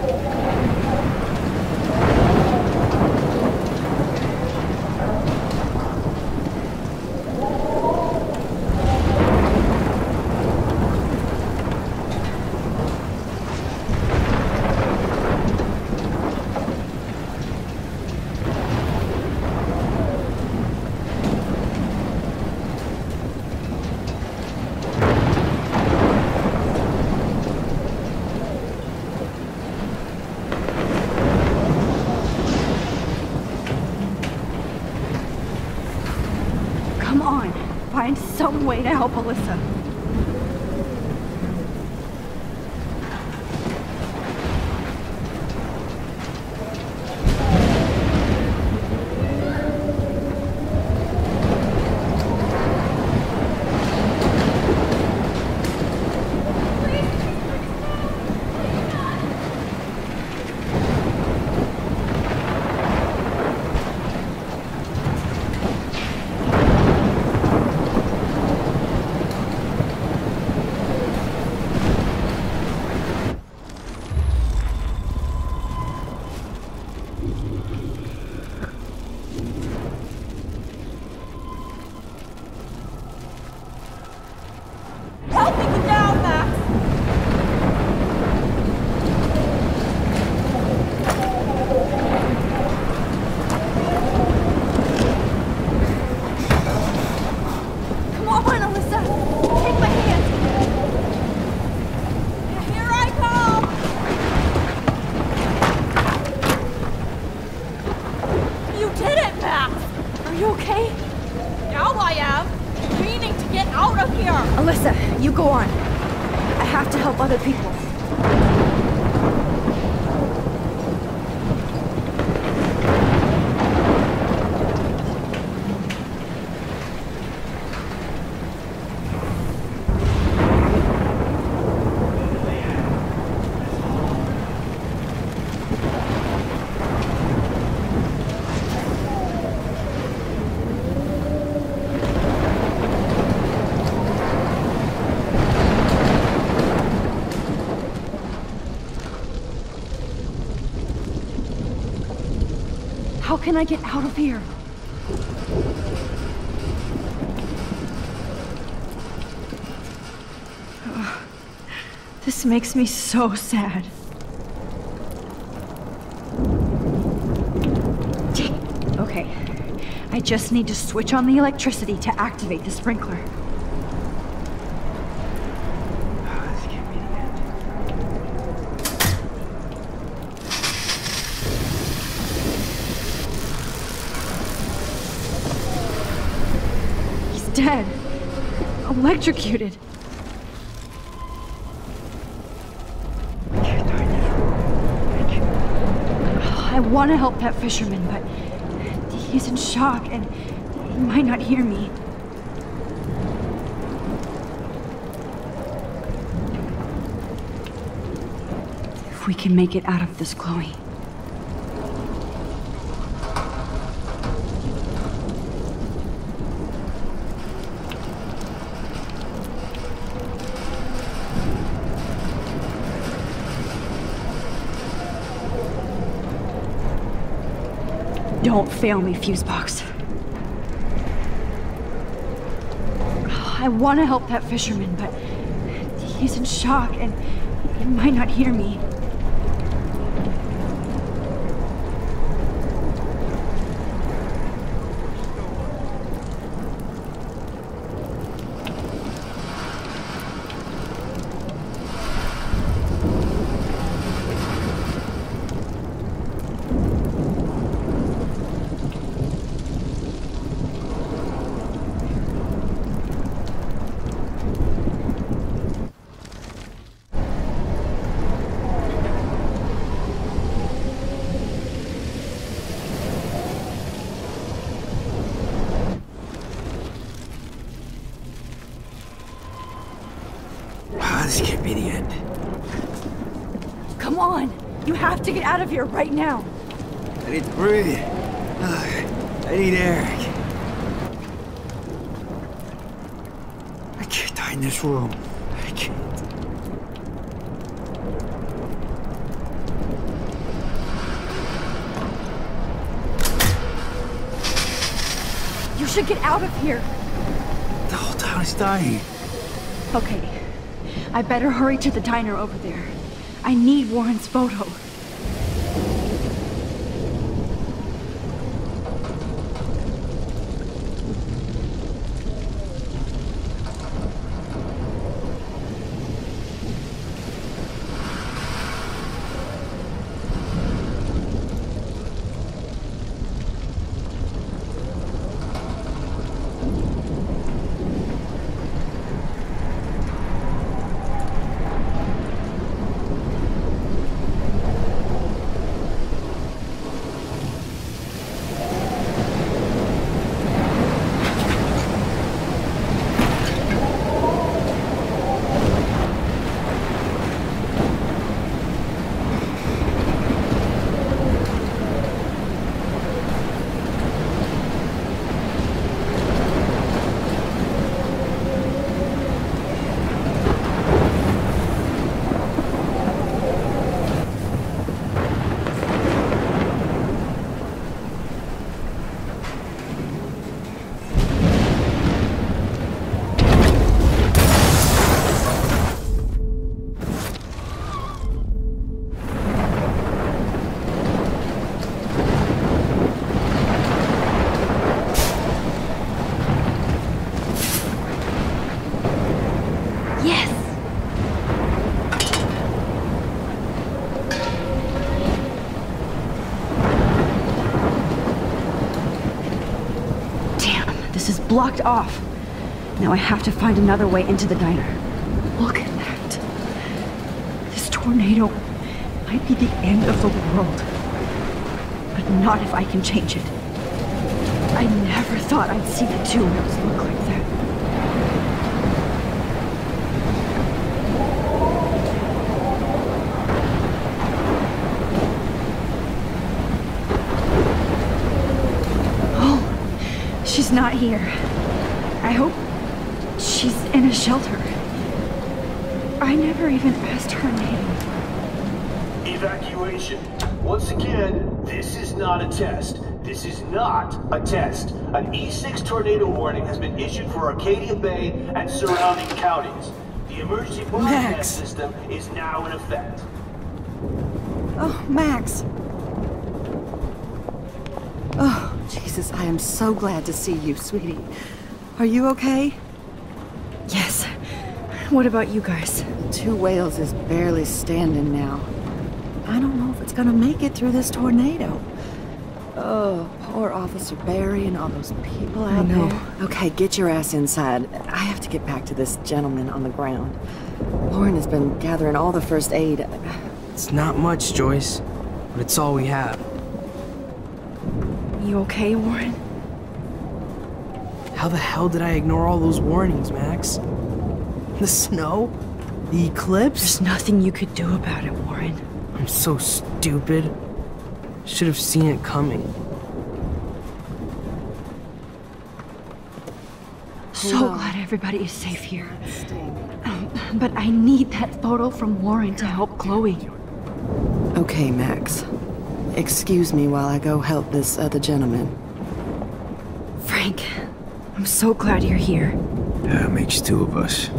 Come on, find some way to help Alyssa. Helping you down, Max! Come on, Alyssa! Take my hand! Here I come! You did it, Max! Are you okay? Now I am! Meaning to get out of here! Alyssa, you go on. I have to help other people. How can I get out of here? This makes me so sad. Okay, I just need to switch on the electricity to activate the sprinkler. Dead. Electrocuted. I want to help that fisherman, but he's in shock and he might not hear me. If we can make it out of this, Chloe. Don't fail me, Fusebox. I want to help that fisherman, but he's in shock and he might not hear me. the end. Come on! You have to get out of here right now! I need to breathe. I need air. I can't die in this room. I can't. You should get out of here! The whole town is dying. Okay. I better hurry to the diner over there. I need Warren's photo. Blocked off. Now I have to find another way into the diner. Look at that. This tornado might be the end of the world. But not if I can change it. I never thought I'd see the two worlds look like that. Oh, she's not here. I hope she's in a shelter. I never even asked her name. Evacuation. Once again, this is not a test. This is not a test. An E6 tornado warning has been issued for Arcadia Bay and surrounding counties. The emergency broadcast system is now in effect. Oh, Max. Oh, Jesus, I am so glad to see you, sweetie. Are you okay? Yes. What about you guys? Two Whales is barely standing now. I don't know if it's gonna make it through this tornado. Oh, poor Officer Barry and all those people out there. Okay, get your ass inside. I have to get back to this gentleman on the ground. Lauren has been gathering all the first aid. It's not much, Joyce, but it's all we have. You okay, Warren? How the hell did I ignore all those warnings, Max? The snow? The eclipse? There's nothing you could do about it, Warren. I'm so stupid. Should have seen it coming. So glad everybody is safe here. But I need that photo from Warren to help Chloe. Okay, Max. Excuse me while I go help this other gentleman. Frank, I'm so glad you're here. Makes two of us.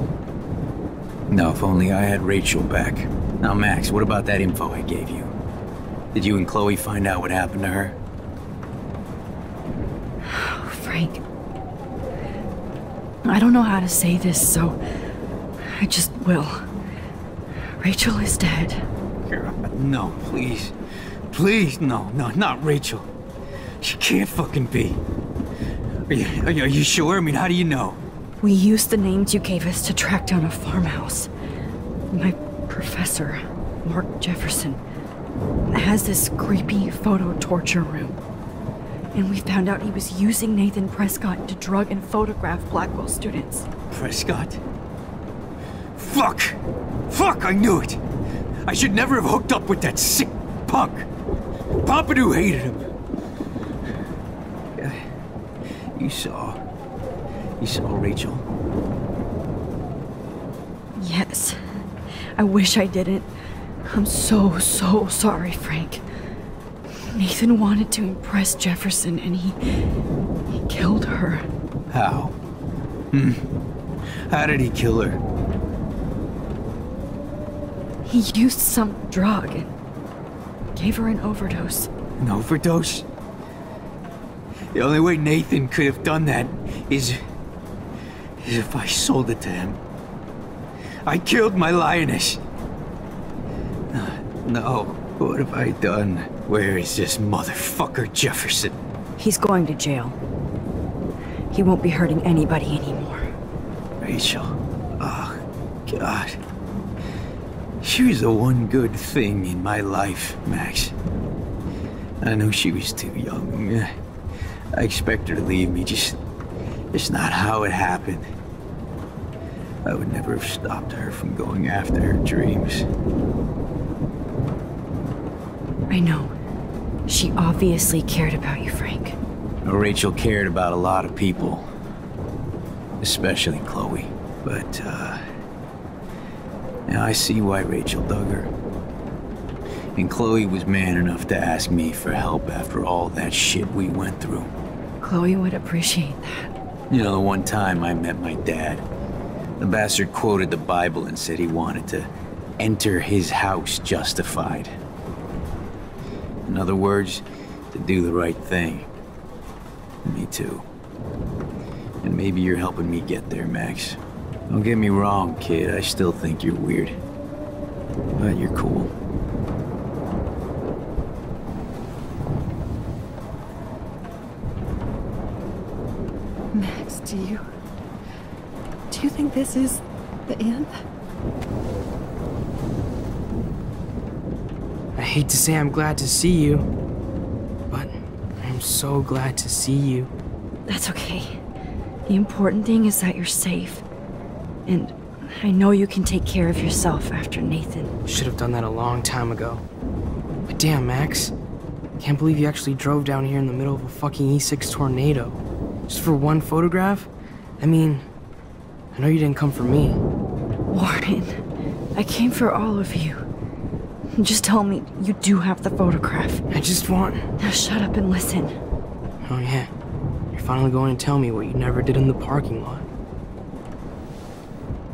Now, if only I had Rachel back. Now, Max, what about that info I gave you? Did you and Chloe find out what happened to her? Frank, I don't know how to say this, so I just will. Rachel is dead. No, please. Please, no, not Rachel. She can't fucking be. Are you sure? I mean, how do you know? We used the names you gave us to track down a farmhouse. My professor, Mark Jefferson, has this creepy photo torture room. And we found out he was using Nathan Prescott to drug and photograph Blackwell students. Prescott? Fuck! Fuck, I knew it! I should never have hooked up with that sick punk. Pompidou hated him. You saw Rachel? Yes. I wish I didn't. I'm so sorry, Frank. Nathan wanted to impress Jefferson and he killed her. How? How did he kill her? He used some drug and gave her an overdose. An overdose? The only way Nathan could have done that is if I sold it to him. I killed my lioness. No, what have I done? Where is this motherfucker Jefferson? He's going to jail. He won't be hurting anybody anymore. Rachel. Oh, God. She was the one good thing in my life, Max. I know she was too young. I expect her to leave me, just not how it happened. I would never have stopped her from going after her dreams. I know. She obviously cared about you, Frank. Rachel cared about a lot of people. Especially Chloe. But, now I see why Rachel dug her. And Chloe was man enough to ask me for help after all that shit we went through. Chloe would appreciate that. You know, the one time I met my dad, the bastard quoted the Bible and said he wanted to enter his house justified. In other words, to do the right thing. Me too. And maybe you're helping me get there, Max. Don't get me wrong, kid. I still think you're weird. But you're cool. Max, do you think this is the end? I hate to say I'm glad to see you, but I'm so glad to see you. That's okay. The important thing is that you're safe. And I know you can take care of yourself after Nathan. Should have done that a long time ago. But damn, Max. Can't believe you actually drove down here in the middle of a fucking E6 tornado. Just for one photograph? I mean, I know you didn't come for me. Warren, I came for all of you. Just tell me you do have the photograph. I just want... Now shut up and listen. Oh yeah. You're finally going to tell me what you never did in the parking lot.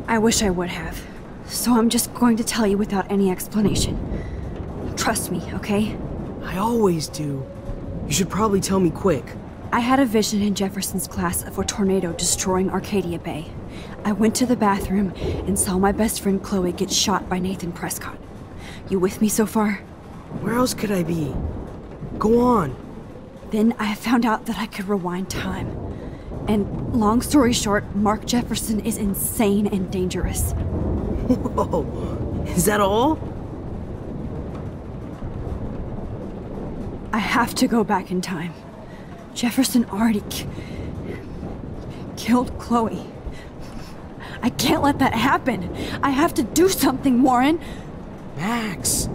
I wish I would have. So I'm just going to tell you without any explanation. Trust me, okay? I always do. You should probably tell me quick. I had a vision in Jefferson's class of a tornado destroying Arcadia Bay. I went to the bathroom and saw my best friend Chloe get shot by Nathan Prescott. You with me so far? Where else could I be? Go on. Then I found out that I could rewind time. And long story short, Mark Jefferson is insane and dangerous. Whoa, is that all? I have to go back in time. Jefferson already killed Chloe. I can't let that happen. I have to do something, Warren. Max,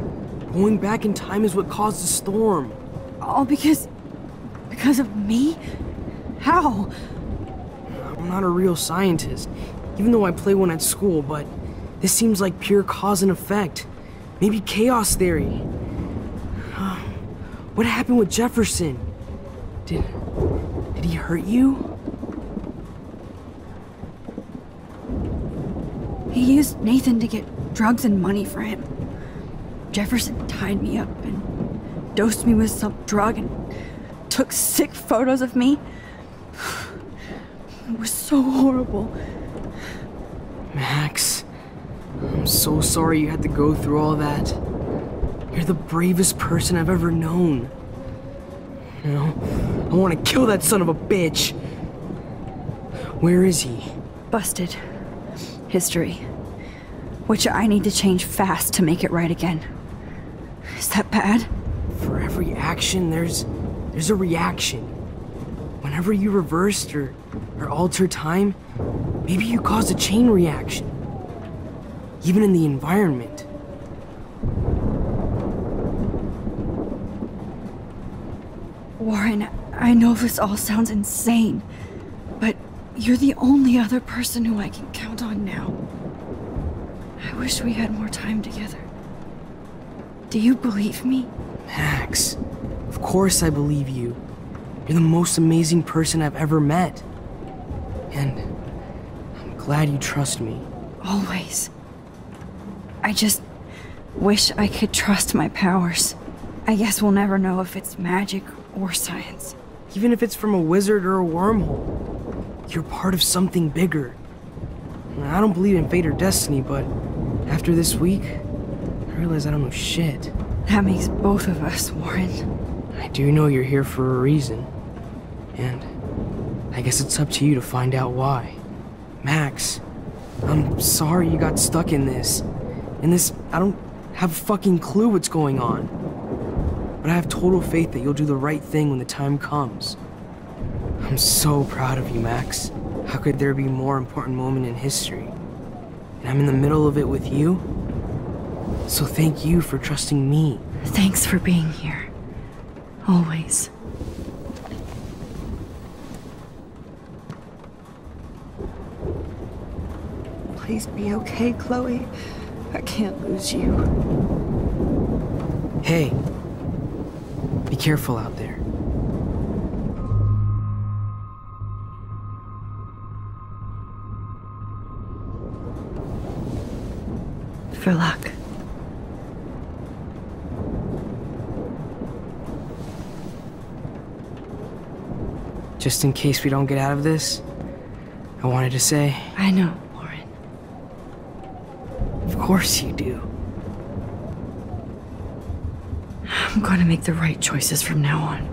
going back in time is what caused the storm. All because of me? How? I'm not a real scientist, even though I play one at school, but this seems like pure cause and effect. Maybe chaos theory. What happened with Jefferson? Did he hurt you? He used Nathan to get drugs and money for him. Jefferson tied me up and dosed me with some drug and took sick photos of me. It was so horrible. Max, I'm so sorry you had to go through all that. You're the bravest person I've ever known. You know, I want to kill that son of a bitch. Where is he? Busted. History. Which I need to change fast to make it right again. Is that bad? For every action, there's a reaction. Whenever you reversed or altered time, maybe you caused a chain reaction. even in the environment. Warren, I know this all sounds insane, but you're the only other person who I can count on now. I wish we had more time together. Do you believe me? Max, of course I believe you. You're the most amazing person I've ever met. And I'm glad you trust me. Always. I just wish I could trust my powers. I guess we'll never know if it's magic or science. Even if it's from a wizard or a wormhole, you're part of something bigger. I don't believe in fate or destiny, but after this week, I realize I don't know shit. That makes both of us, Warren. I do know you're here for a reason. And I guess it's up to you to find out why. Max, I'm sorry you got stuck in this. I don't have a fucking clue what's going on. But I have total faith that you'll do the right thing when the time comes. I'm so proud of you, Max. How could there be a more important moment in history? And I'm in the middle of it with you. So thank you for trusting me. Thanks for being here. Always. Please be okay, Chloe. I can't lose you. Hey, be careful out there. For luck. Just in case we don't get out of this, I wanted to say... I know, Warren. Of course you do. I'm gonna make the right choices from now on.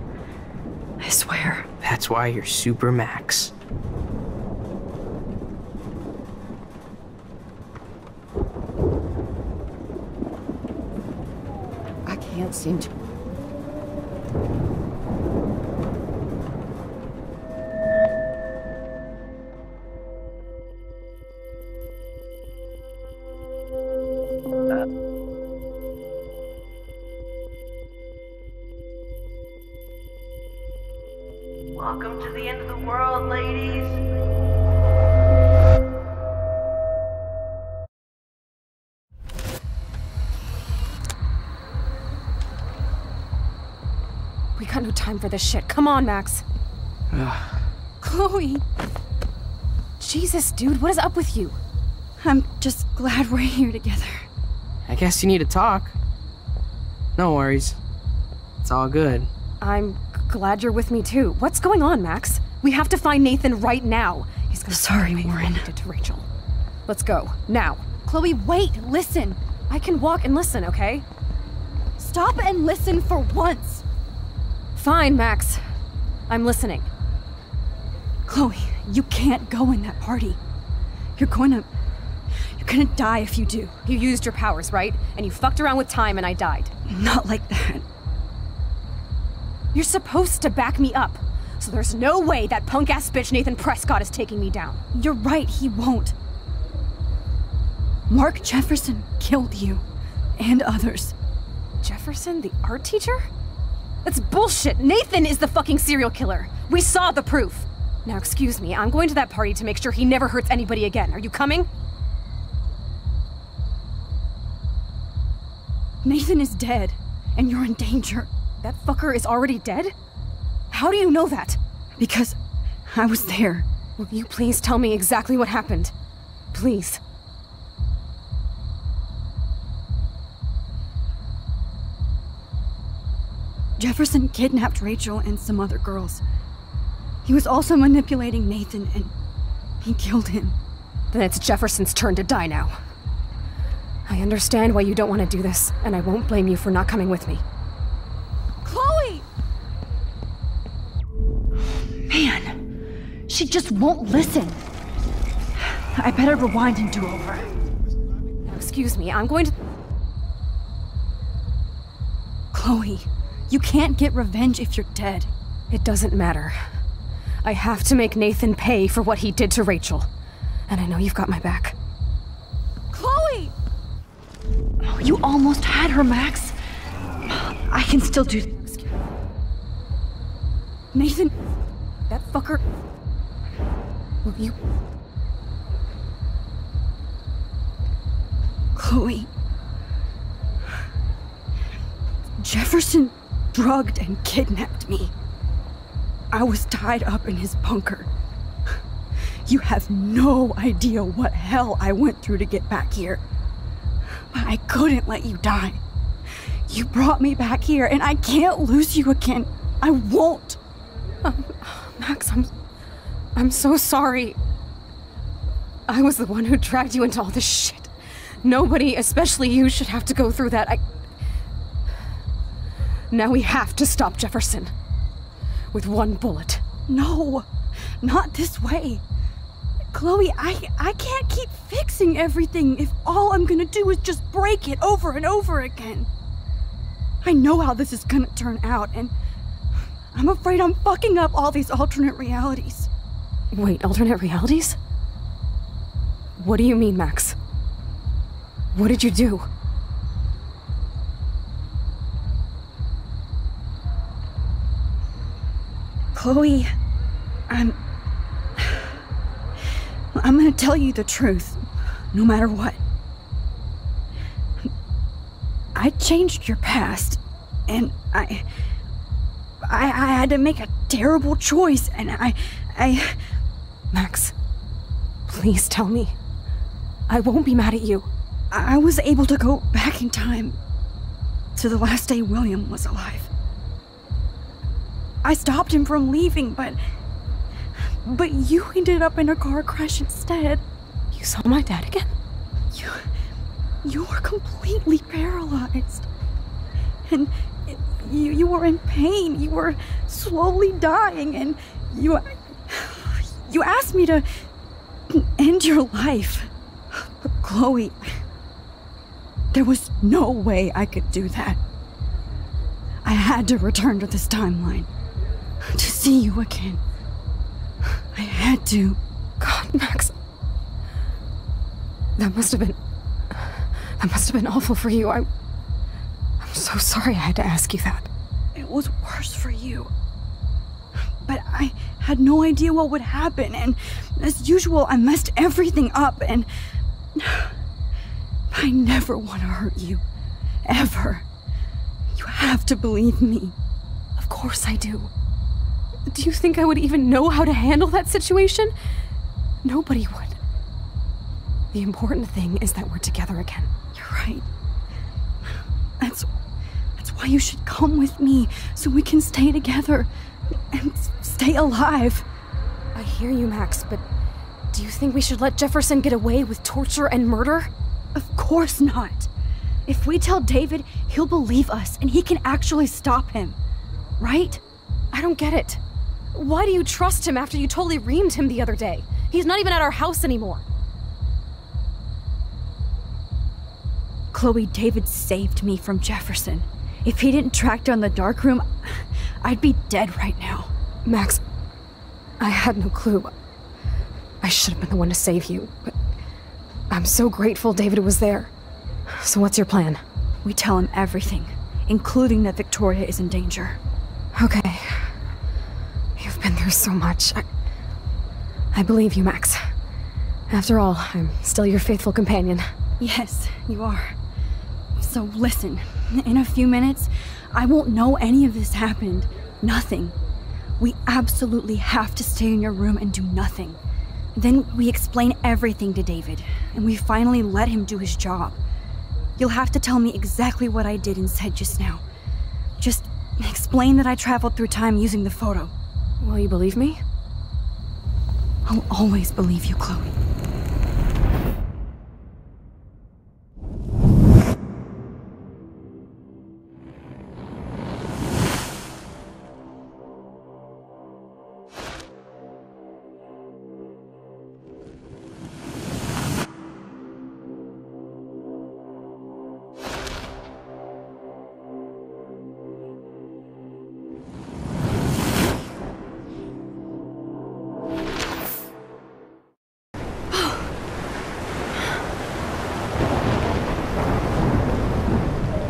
I swear. That's why you're Super Max. I can't seem to... Welcome to the end of the world, ladies. We got no time for this shit. Come on, Max. Chloe! Jesus, dude, what is up with you? I'm just glad we're here together. I guess you need to talk. No worries. It's all good. I'm glad you're with me too. What's going on, Max? We have to find Nathan right now. He's gonna Sorry, Warren. Did to Rachel. Let's go now. Chloe, wait, listen. I can walk and listen, okay? Stop and listen for once. Fine, Max. I'm listening. Chloe, you can't go in that party. You're gonna die if you do. You used your powers, right? And you fucked around with time and I died. Not like that. You're supposed to back me up. So there's no way that punk-ass bitch Nathan Prescott is taking me down. You're right, he won't. Mark Jefferson killed you. And others. Jefferson, the art teacher? That's bullshit! Nathan is the fucking serial killer! We saw the proof! Now excuse me, I'm going to that party to make sure he never hurts anybody again. Are you coming? Nathan is dead, and you're in danger. That fucker is already dead? How do you know that? Because I was there. Will you please tell me exactly what happened? Please. Jefferson kidnapped Rachel and some other girls. He was also manipulating Nathan, and he killed him. Then it's Jefferson's turn to die now. I understand why you don't want to do this, and I won't blame you for not coming with me. Chloe! Man, she just won't listen. I better rewind and do over. Now, excuse me, I'm going to... Chloe, you can't get revenge if you're dead. It doesn't matter. I have to make Nathan pay for what he did to Rachel. And I know you've got my back. Chloe! You almost had her, Max. I can still do... Nathan, that fucker... Will you... Chloe... Jefferson drugged and kidnapped me. I was tied up in his bunker. You have no idea what hell I went through to get back here. But I couldn't let you die. You brought me back here, and I can't lose you again. I won't. Max, I'm so sorry. I was the one who dragged you into all this shit. Nobody, especially you, should have to go through that. Now we have to stop Jefferson. With one bullet. No, not this way. Chloe, I can't keep fixing everything if all I'm gonna do is just break it over and over again. I know how this is gonna turn out, and I'm afraid I'm fucking up all these alternate realities. Wait, alternate realities? What do you mean, Max? What did you do? Chloe, I'm gonna tell you the truth, no matter what. I changed your past, and I had to make a terrible choice, and I... Max, please tell me. I won't be mad at you. I was able to go back in time to the last day William was alive. I stopped him from leaving, but you ended up in a car crash instead. You saw my dad again? You were completely paralyzed. And you were in pain. You were slowly dying, and you asked me to end your life. But Chloe, there was no way I could do that. I had to return to this timeline. To see you again. I had to. God, Max. That must have been awful for you. I'm so sorry I had to ask you that. It was worse for you. But I had no idea what would happen, and as usual, I messed everything up, and I never want to hurt you. Ever. You have to believe me. Of course I do. Do you think I would even know how to handle that situation? Nobody would. The important thing is that we're together again. You're right. That's why you should come with me, so we can stay together and stay alive. I hear you, Max, but do you think we should let Jefferson get away with torture and murder? Of course not. If we tell David, he'll believe us, and he can actually stop him. Right? I don't get it. Why do you trust him after you totally reamed him the other day? He's not even at our house anymore. Chloe, David saved me from Jefferson. If he didn't track down the dark room, I'd be dead right now. Max, I had no clue. I should have been the one to save you, but I'm so grateful David was there. So what's your plan? We tell him everything, including that Victoria is in danger. Okay. You've been through so much. I believe you, Max. After all, I'm still your faithful companion. Yes, you are. So listen, in a few minutes, I won't know any of this happened. Nothing. We absolutely have to stay in your room and do nothing. Then we explain everything to David, and we finally let him do his job. You'll have to tell me exactly what I did and said just now. Just explain that I traveled through time using the photo. Will you believe me? I'll always believe you, Chloe.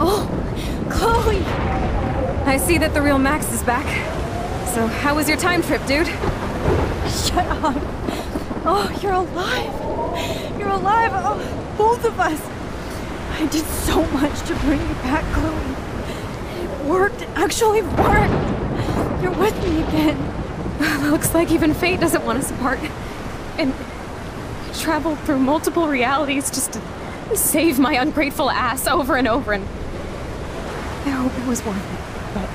Oh, Chloe! I see that the real Max is back. So, how was your time trip, dude? Shut up. Oh, you're alive. You're alive. Oh, both of us. I did so much to bring you back, Chloe. It worked. It actually worked. You're with me again. Looks like even fate doesn't want us apart. And I traveled through multiple realities just to save my ungrateful ass over and over, and I hope it was worth it, but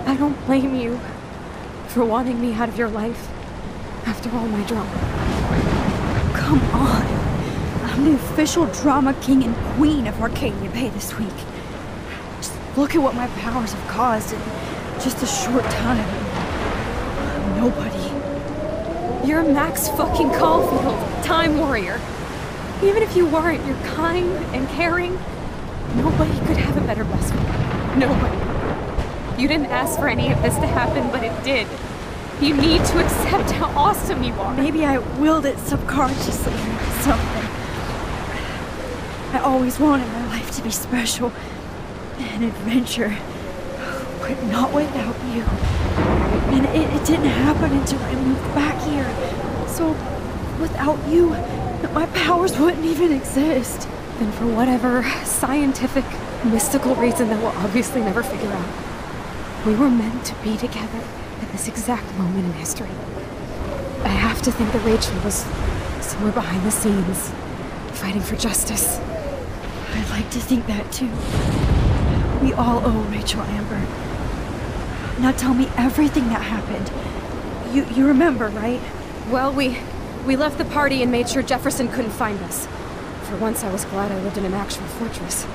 I don't blame you for wanting me out of your life after all my drama. Come on. I'm the official drama king and queen of Arcadia Bay this week. Just look at what my powers have caused in just a short time. Nobody. You're Max fucking Caulfield, Time Warrior. Even if you weren't, you're kind and caring. Nobody could have a better best friend. Nobody. You didn't ask for any of this to happen, but it did. You need to accept how awesome you are. Maybe I willed it subconsciously or something. I always wanted my life to be special. An adventure. But not without you. And it didn't happen until I moved back here. So, without you, my powers wouldn't even exist. Then for whatever scientific, mystical reason that we'll obviously never figure out, we were meant to be together at this exact moment in history. I have to think that Rachel was somewhere behind the scenes, fighting for justice. I'd like to think that too. We all owe Rachel Amber. Now tell me everything that happened. You remember, right? Well, we left the party and made sure Jefferson couldn't find us. For once, I was glad I lived in an actual fortress.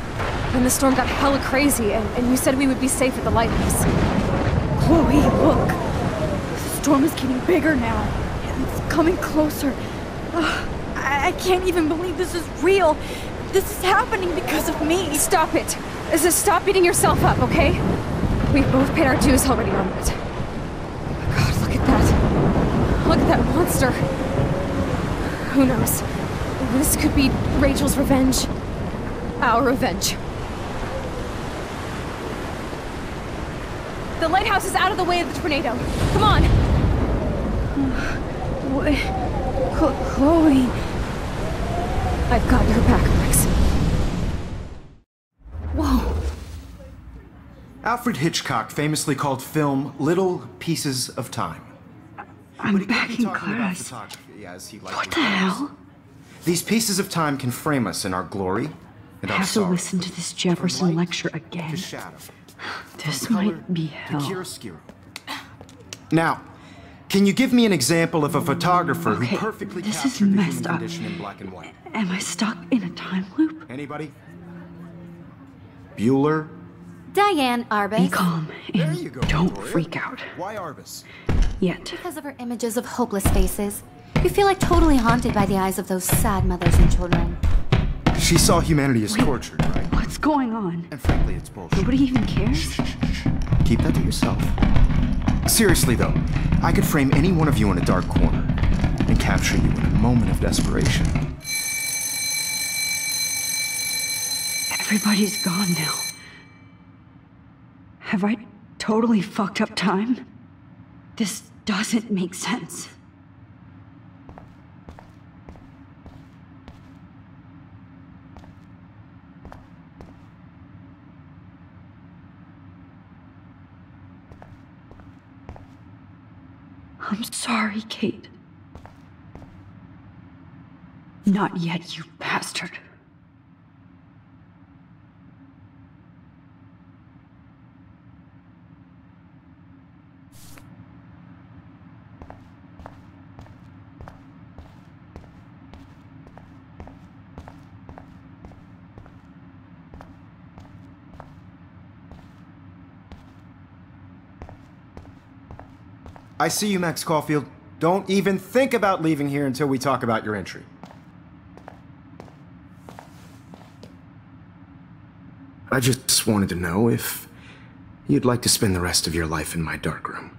Then the storm got hella crazy, and you said we would be safe at the lighthouse. Chloe, look. The storm is getting bigger now. It's coming closer. I can't even believe this is real. This is happening because of me. Stop it. Stop beating yourself up, okay? We've both paid our dues already on that. Oh my god, look at that. Look at that monster. Who knows? This could be Rachel's revenge. Our revenge. The lighthouse is out of the way of the tornado. Come on! Chloe... I've got your back, Max. Whoa. Alfred Hitchcock famously called film little pieces of time. I'm back in class. What the hell? These pieces of time can frame us in our glory and I our have to sorrow. listen to this Jefferson lecture again. This might be hell. Now, can you give me an example of a photographer Okay, who perfectly this is captured the messed human up. condition in black and white? Am I stuck in a time loop? Anybody? Bueller? Diane Arbus. Be calm and don't freak out. Why Arbus? Yet. Because of her images of hopeless faces. You feel like totally haunted by the eyes of those sad mothers and children. She saw humanity as tortured, right? What's going on? And frankly, it's bullshit. Nobody even cares? Keep that to yourself. Seriously, though, I could frame any one of you in a dark corner and capture you in a moment of desperation. Everybody's gone now. Have I totally fucked up time? This doesn't make sense. I'm sorry, Kate. Not yet, you bastard. I see you, Max Caulfield. Don't even think about leaving here until we talk about your entry. I just wanted to know if you'd like to spend the rest of your life in my darkroom.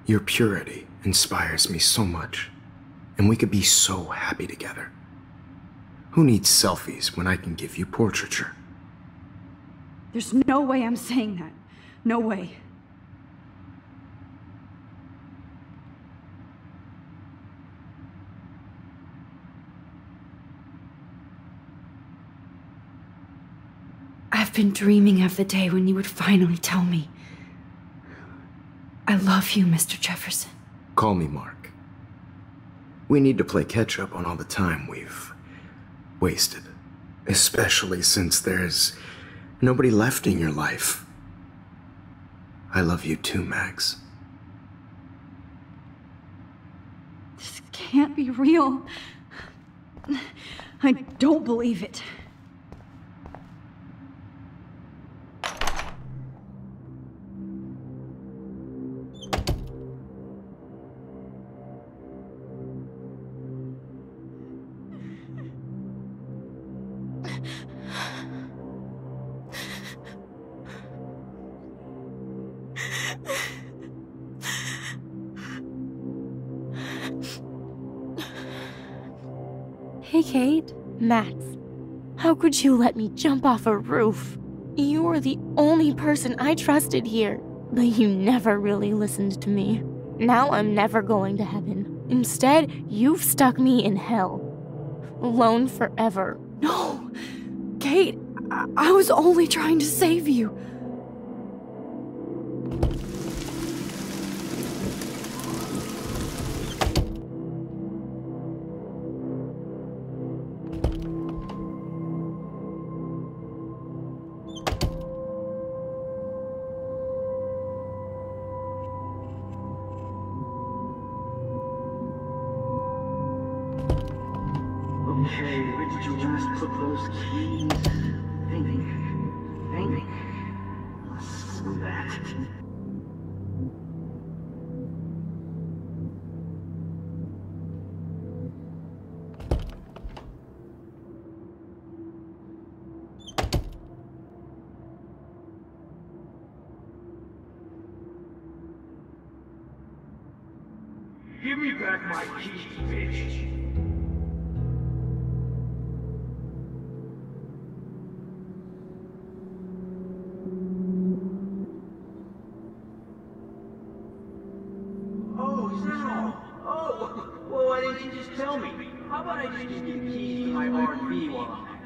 Your purity inspires me so much, and we could be so happy together. Who needs selfies when I can give you portraiture? There's no way I'm saying that. No way. I've been dreaming of the day when you would finally tell me. I love you, Mr. Jefferson. Call me Mark. We need to play catch-up on all the time we've wasted. Especially since there's nobody left in your life. I love you too, Max. This can't be real. I don't believe it. Hey, Kate. Max, how could you let me jump off a roof? You were the only person I trusted here, but you never really listened to me. Now I'm never going to heaven. Instead, you've stuck me in hell. Alone forever. No! Kate, I was only trying to save you. Okay, where did you last put those keys? Think. Screw that. Give me back my keys, bitch. Well, why didn't you just tell me? How about I just give you the keys to my RV while I'm at it?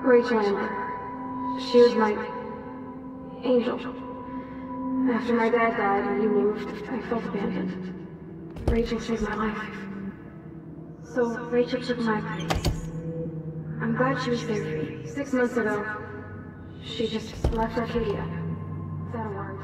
Rachel Amber. She was my angel. After my dad died and you moved, I felt abandoned. Rachel saved my life. So Rachel took my place. I'm glad she was there for you. 6 months ago, she just left Arcadia. Without a word.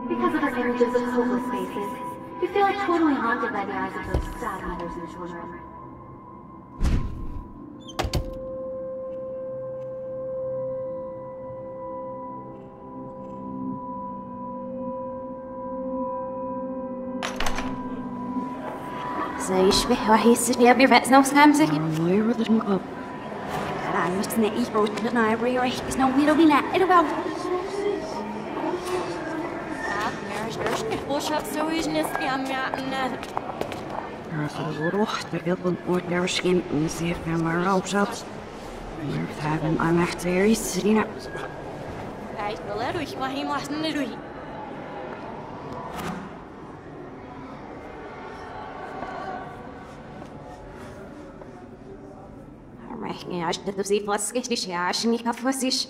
Because of her images of hopeless faces, you feel like totally haunted by the eyes of those sad mothers and children. زي يشبه وحيس يبي رأس نفس همزك ويرد المقاب أنا مستنى إيبو تنا يبري ريح إسنا ويرو بينا إدوال Boodschap sowieso niet aan mij. Roch, de wilde wordt daar schim en ze heeft me maar op zat. Maar het hebben aan echt series zien. Hij wil er ruhig, maar hij mag niet ruhig. Ja, ich dachte, sie was richtig, ja, ich nicht auf was ich.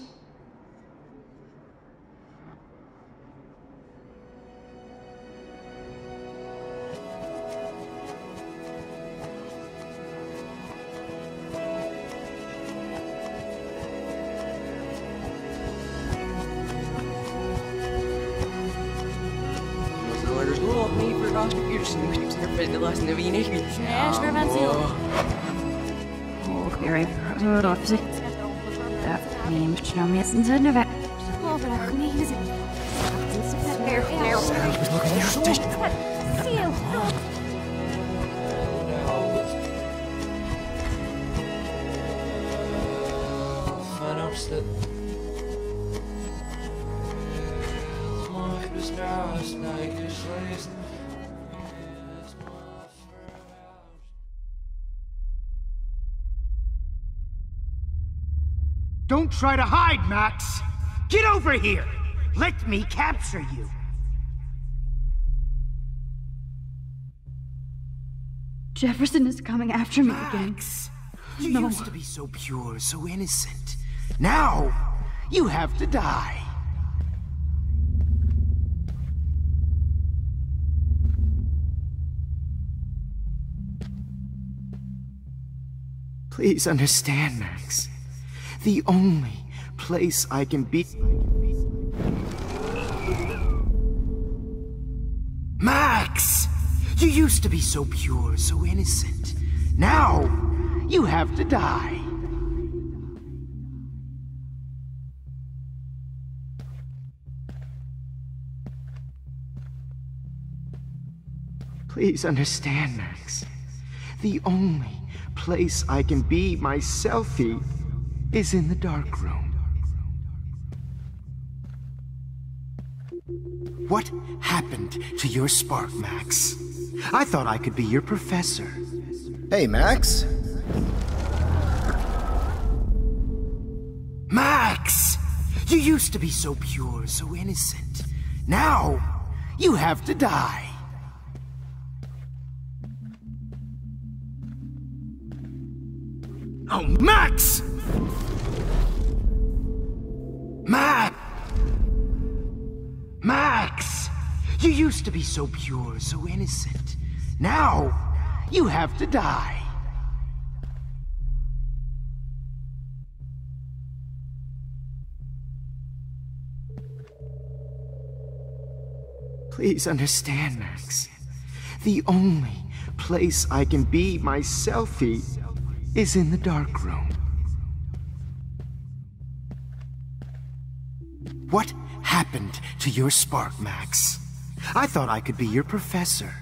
Don't try to hide, Max! Get over here! Let me capture you! Jefferson is coming after me again. You used to be so pure, so innocent. Now, you have to die. Please understand, Max. The only place I can be... Max! You used to be so pure, so innocent. Now, you have to die. Please understand, Max. The only place I can be myself is in the dark room. What happened to your spark, Max? I thought I could be your professor. Hey, Max. Max! You used to be so pure, so innocent. Now, you have to die. Oh, Max! Max! You used to be so pure, so innocent. Now, you have to die. Please understand, Max. The only place I can be myself is in the dark room. What happened to your spark, Max? I thought I could be your professor.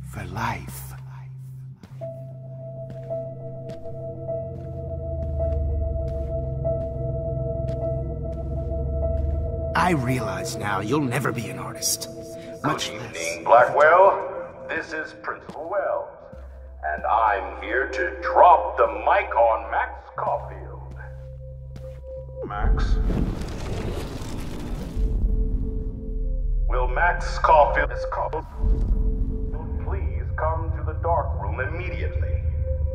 For life. I realize now you'll never be an artist. Much less. Good evening, Blackwell. This is Principal Wells. And I'm here to drop the mic on Max Caulfield. Max? Will Max Caulfield please come to the dark room immediately?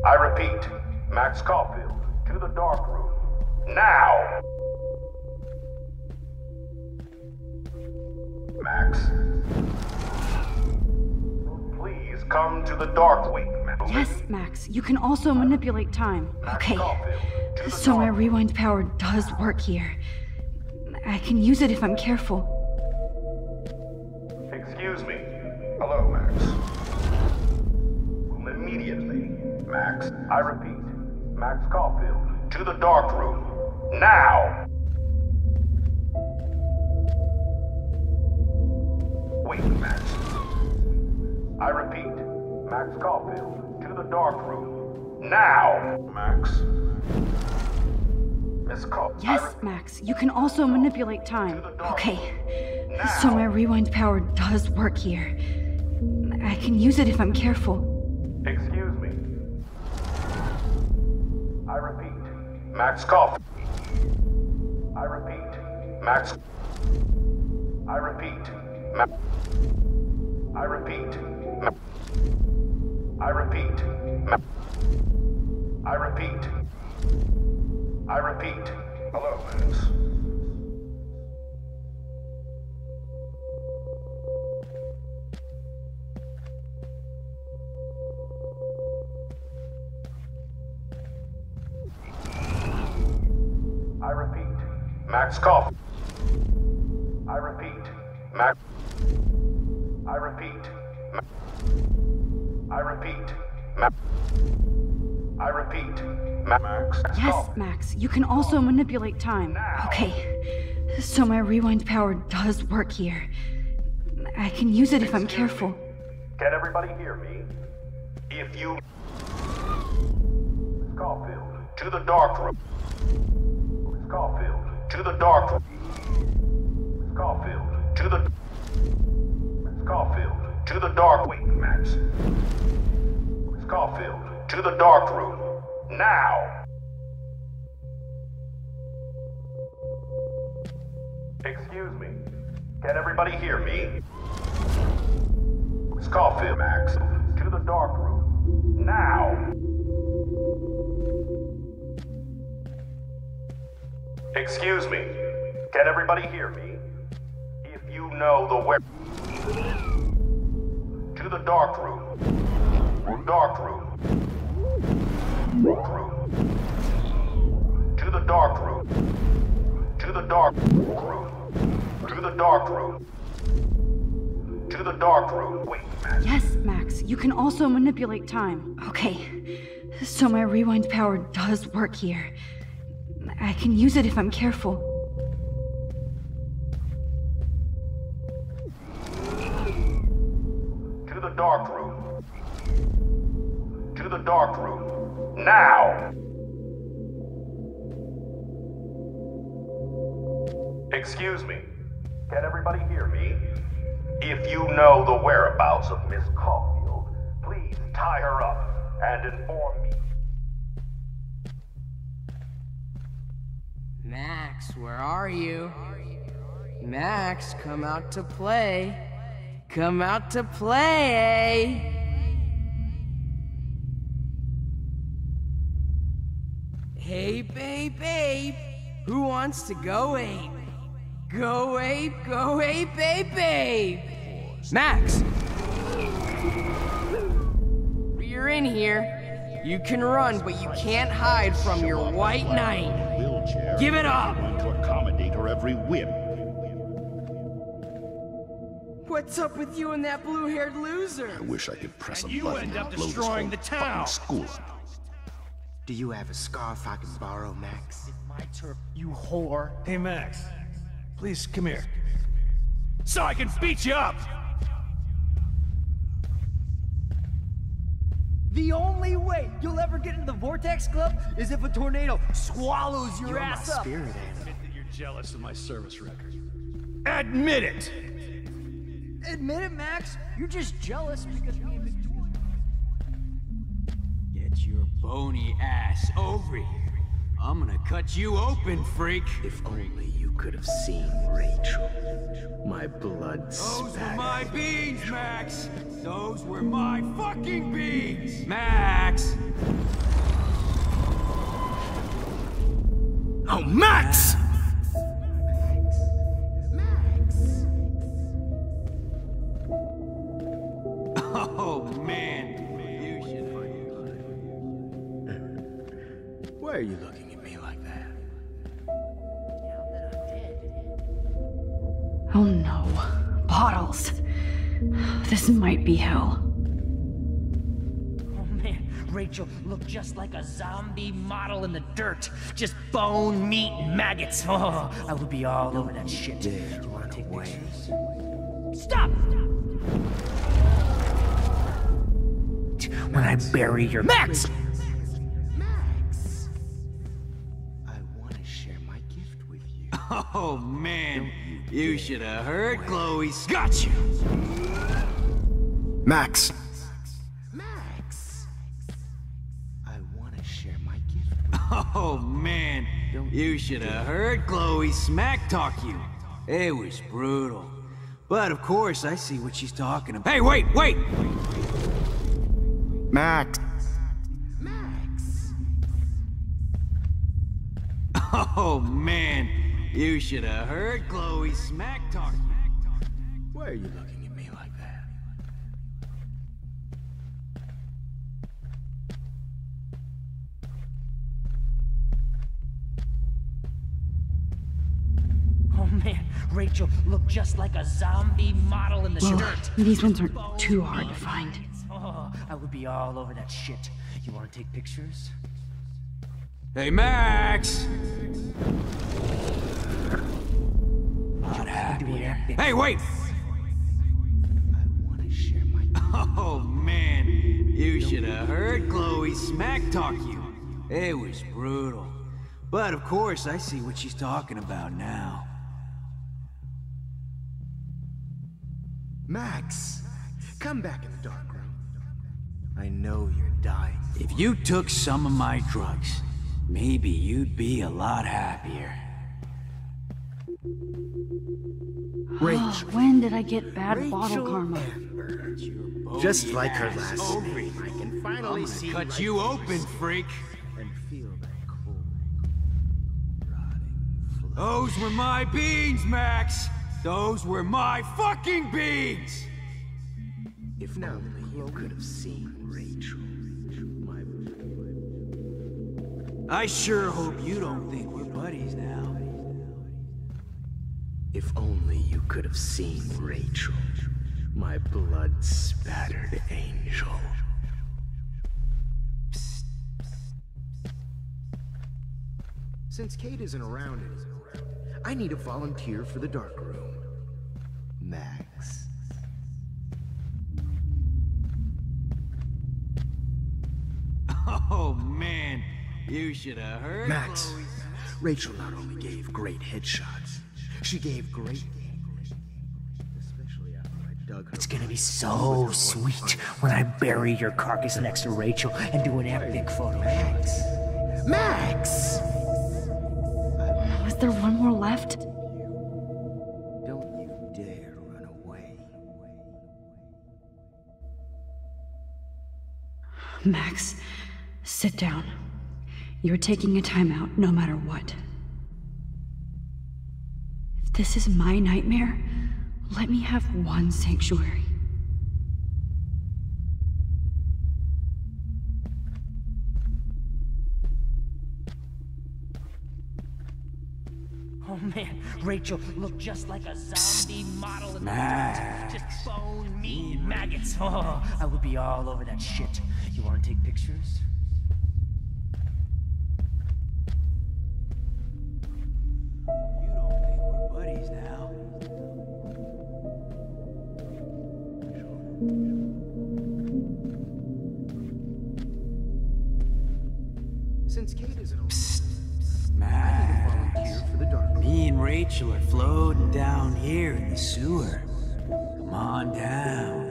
I repeat, Max Caulfield, to the dark room. Now! Max? Please come to the dark wing. Yes, Max. You can also manipulate time. Okay. So my rewind power does work here. I can use it if I'm careful. Excuse me. Hello, Max. Immediately, Max. I repeat, Max Caulfield, to the dark room. Now! Wait, Max. I repeat, Max Caulfield, to the dark room. Now! Max. Miss Caulfield. Yes, Max. You can also manipulate time. Okay. So my rewind power does work here. I can use it if I'm careful. Excuse me. I repeat, Max Caulfield. I repeat, Max. I repeat, Max. I repeat, Max. I repeat, Max. I repeat. I repeat. Hello, Max. I repeat, Max Caulfield. I repeat, Max. I repeat, I repeat. I repeat. Max. Yes, Max, you can also manipulate time. Okay, so my rewind power does work here. I can use it if I'm careful. Can everybody hear me? If you... Scarfield, to the dark room. Scarfield, to the dark room. Scarfield, to the... Scarfield, to the dark... Wait, Max. Scarfield, to the dark room. Now! Excuse me. Can everybody hear me? Scarfield, Max, to the dark room. Now! Excuse me. Can everybody hear me? If you know the where... To the dark room. Dark room. Room. To the dark room. To the dark room. To the dark room. To the dark room. Wait, Max. Yes, Max, you can also manipulate time. Okay, so my rewind power does work here. I can use it if I'm careful. To the dark room. To the dark room. Now! Excuse me. Can everybody hear me? If you know the whereabouts of Miss Caulfield, please tie her up and inform me. Max, where are you? Max, come out to play. Come out to play. Hey, babe. Who wants to go ape? Go ape, babe. Max! You're in here. You can run, but you can't hide from your white knight. Give it up! To accommodate her every whim. What's up with you and that blue-haired loser? I wish I could press a You button end up and blow this destroying whole the town. fucking school up. Do you have a scarf I can borrow, Max? My turf, you whore. Hey, Max. Please, come here. So I can beat you up! The only way you'll ever get into the Vortex Club is if a tornado swallows your ass up. Admit that you're jealous of my service record. Admit it! Admit it, Max. You're just jealous because me and Victoria... Get your bony ass over here. I'm gonna cut you open, freak. If only you could have seen Rachel. My blood Those spat. were my beans, Max. Those were my fucking beans, Max. Oh, Max! Oh, man. You should... Why are you looking at me like that? Oh no. Bottles. This might be hell. Oh man, Rachel looked just like a zombie model in the dirt. Just bone, meat, and maggots. Oh, I would be all over that shit. Dare you want to take pictures? Stop! When I bury your... Max! Oh, man. You should have heard Chloe's... Got you! Max! I want to share my gift. Oh, man. You should have heard Chloe smack talk you. It was brutal. But of course, I see what she's talking about. Hey, wait! Max! Oh, man. You should have heard Chloe smack talk you. Why are you looking at me like that? Oh man, Rachel looked just like a zombie model in the Well, dirt. these ones aren't too hard to find. Oh, I would be all over that shit. You want to take pictures? Hey, Max! Not happy here. Hey, wait! Oh, man. You should have heard Chloe smack-talk you. It was brutal. But, of course, I see what she's talking about now. Max, come back in the dark room. I know you're dying. If you took some of my drugs, maybe you'd be a lot happier. Oh, when did I get bad bottle karma? Just like her last name, I can finally see cut right you through open, your freak. and feel that cold, rotting Those were my beans, Max! Those were my fucking beans! If only you could have seen Rachel. I sure hope you don't think we're buddies now. If only you could have seen Rachel, my blood-spattered angel. Since Kate isn't around anymore, I need a volunteer for the dark room. Max. Oh, man. You should have heard Max, Rachel not only gave great headshots, she gave great... Especially after I dug her... It's gonna be so sweet when I bury your carcass next to Rachel and do an epic photo. Max! Max! Was there one more left? Don't you dare run away. Max, sit down. You're taking a timeout no matter what. If this is my nightmare, let me have one sanctuary. Oh man, Rachel looked just like a zombie model in the Max. dirt. Just bone, meat, and maggots. Oh, I would be all over that shit. You want to take pictures? You don't think we're buddies now. Since Kate isn't around, Max. volunteer for the dark room. Me and Rachel are floating down here in the sewer. Come on down.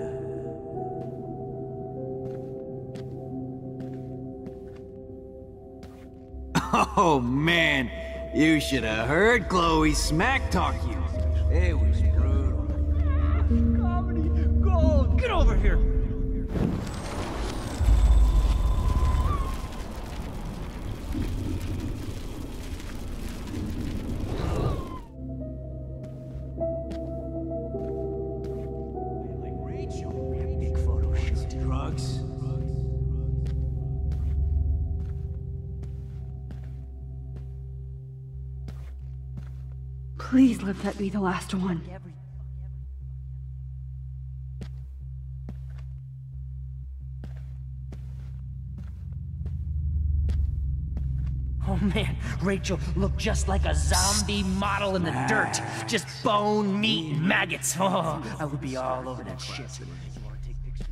Oh, man. You should have heard Chloe smack-talk you. It was brutal. Comedy gold! Get over here! Like Rachel. Big photo shoot. Drugs. Please let that be the last one. Oh man, Rachel looked just like a zombie model in the dirt. Just bone, meat, and maggots. Oh, I would be all over that shit. You want to take pictures?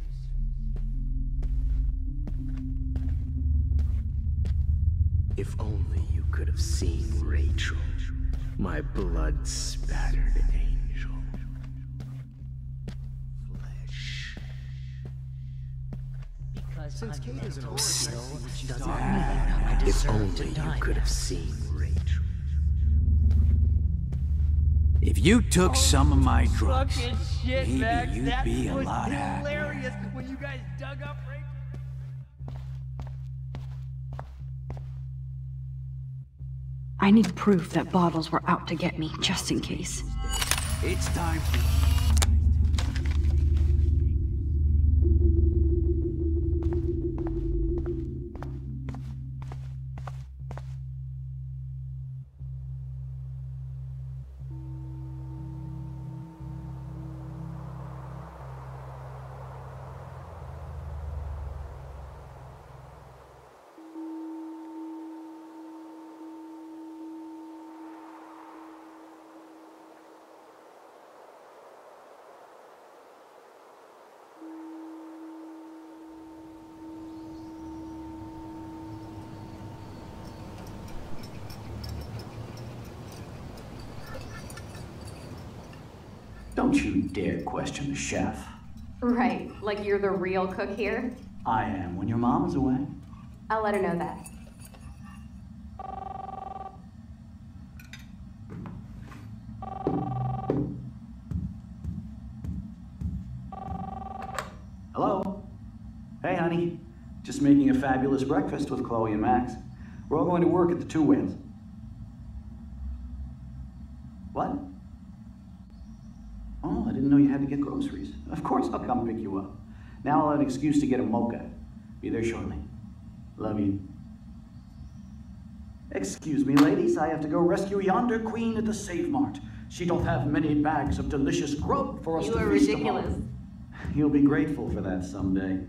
If only you could have seen Rachel, my blood-spattered angel. Flesh. Because Since Kate isn't around, doesn't mean I if deserve only to you die. could have seen Rachel. If you took some of my drugs, Fucking shit, maybe Max. you'd That be a was lot happier. hilarious when you guys dug up Rachel. I need proof that bottles were out to get me, just in case. It's time for... Don't you dare question the chef. Right, like you're the real cook here? I am when your mom is away. I'll let her know that. Hello? Hey, honey. Just making a fabulous breakfast with Chloe and Max. We're all going to work at the Two Whales. What? Oh, I didn't know you had to get groceries. Of course I'll come pick you up. Now I'll have an excuse to get a mocha. Be there shortly. Love you. Excuse me, ladies. I have to go rescue yonder queen at the Save Mart. She doth have many bags of delicious grub for us to feast upon. You are ridiculous. You'll be grateful for that someday.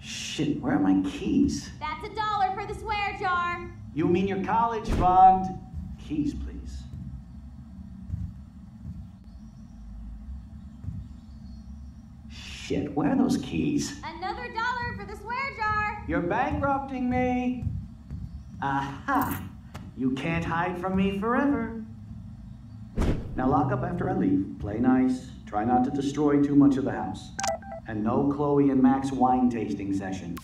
Shit, where are my keys? That's $1 for the swear jar. You mean your college fund? Keys, please. Shit, where are those keys? Another $1 for the swear jar. You're bankrupting me. Aha! You can't hide from me forever. Now lock up after I leave. Play nice. Try not to destroy too much of the house. And no Chloe and Max wine tasting session.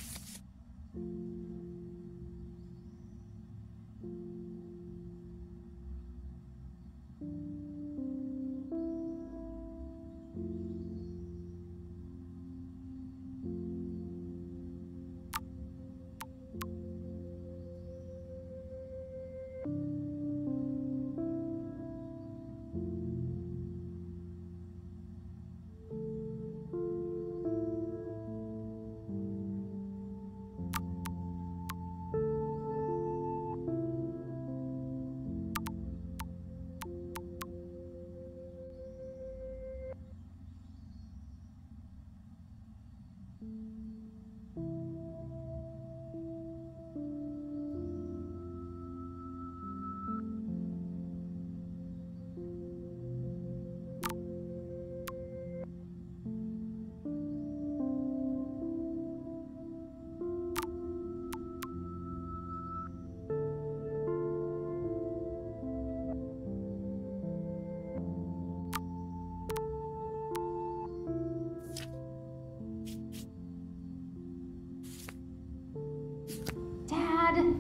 Dad.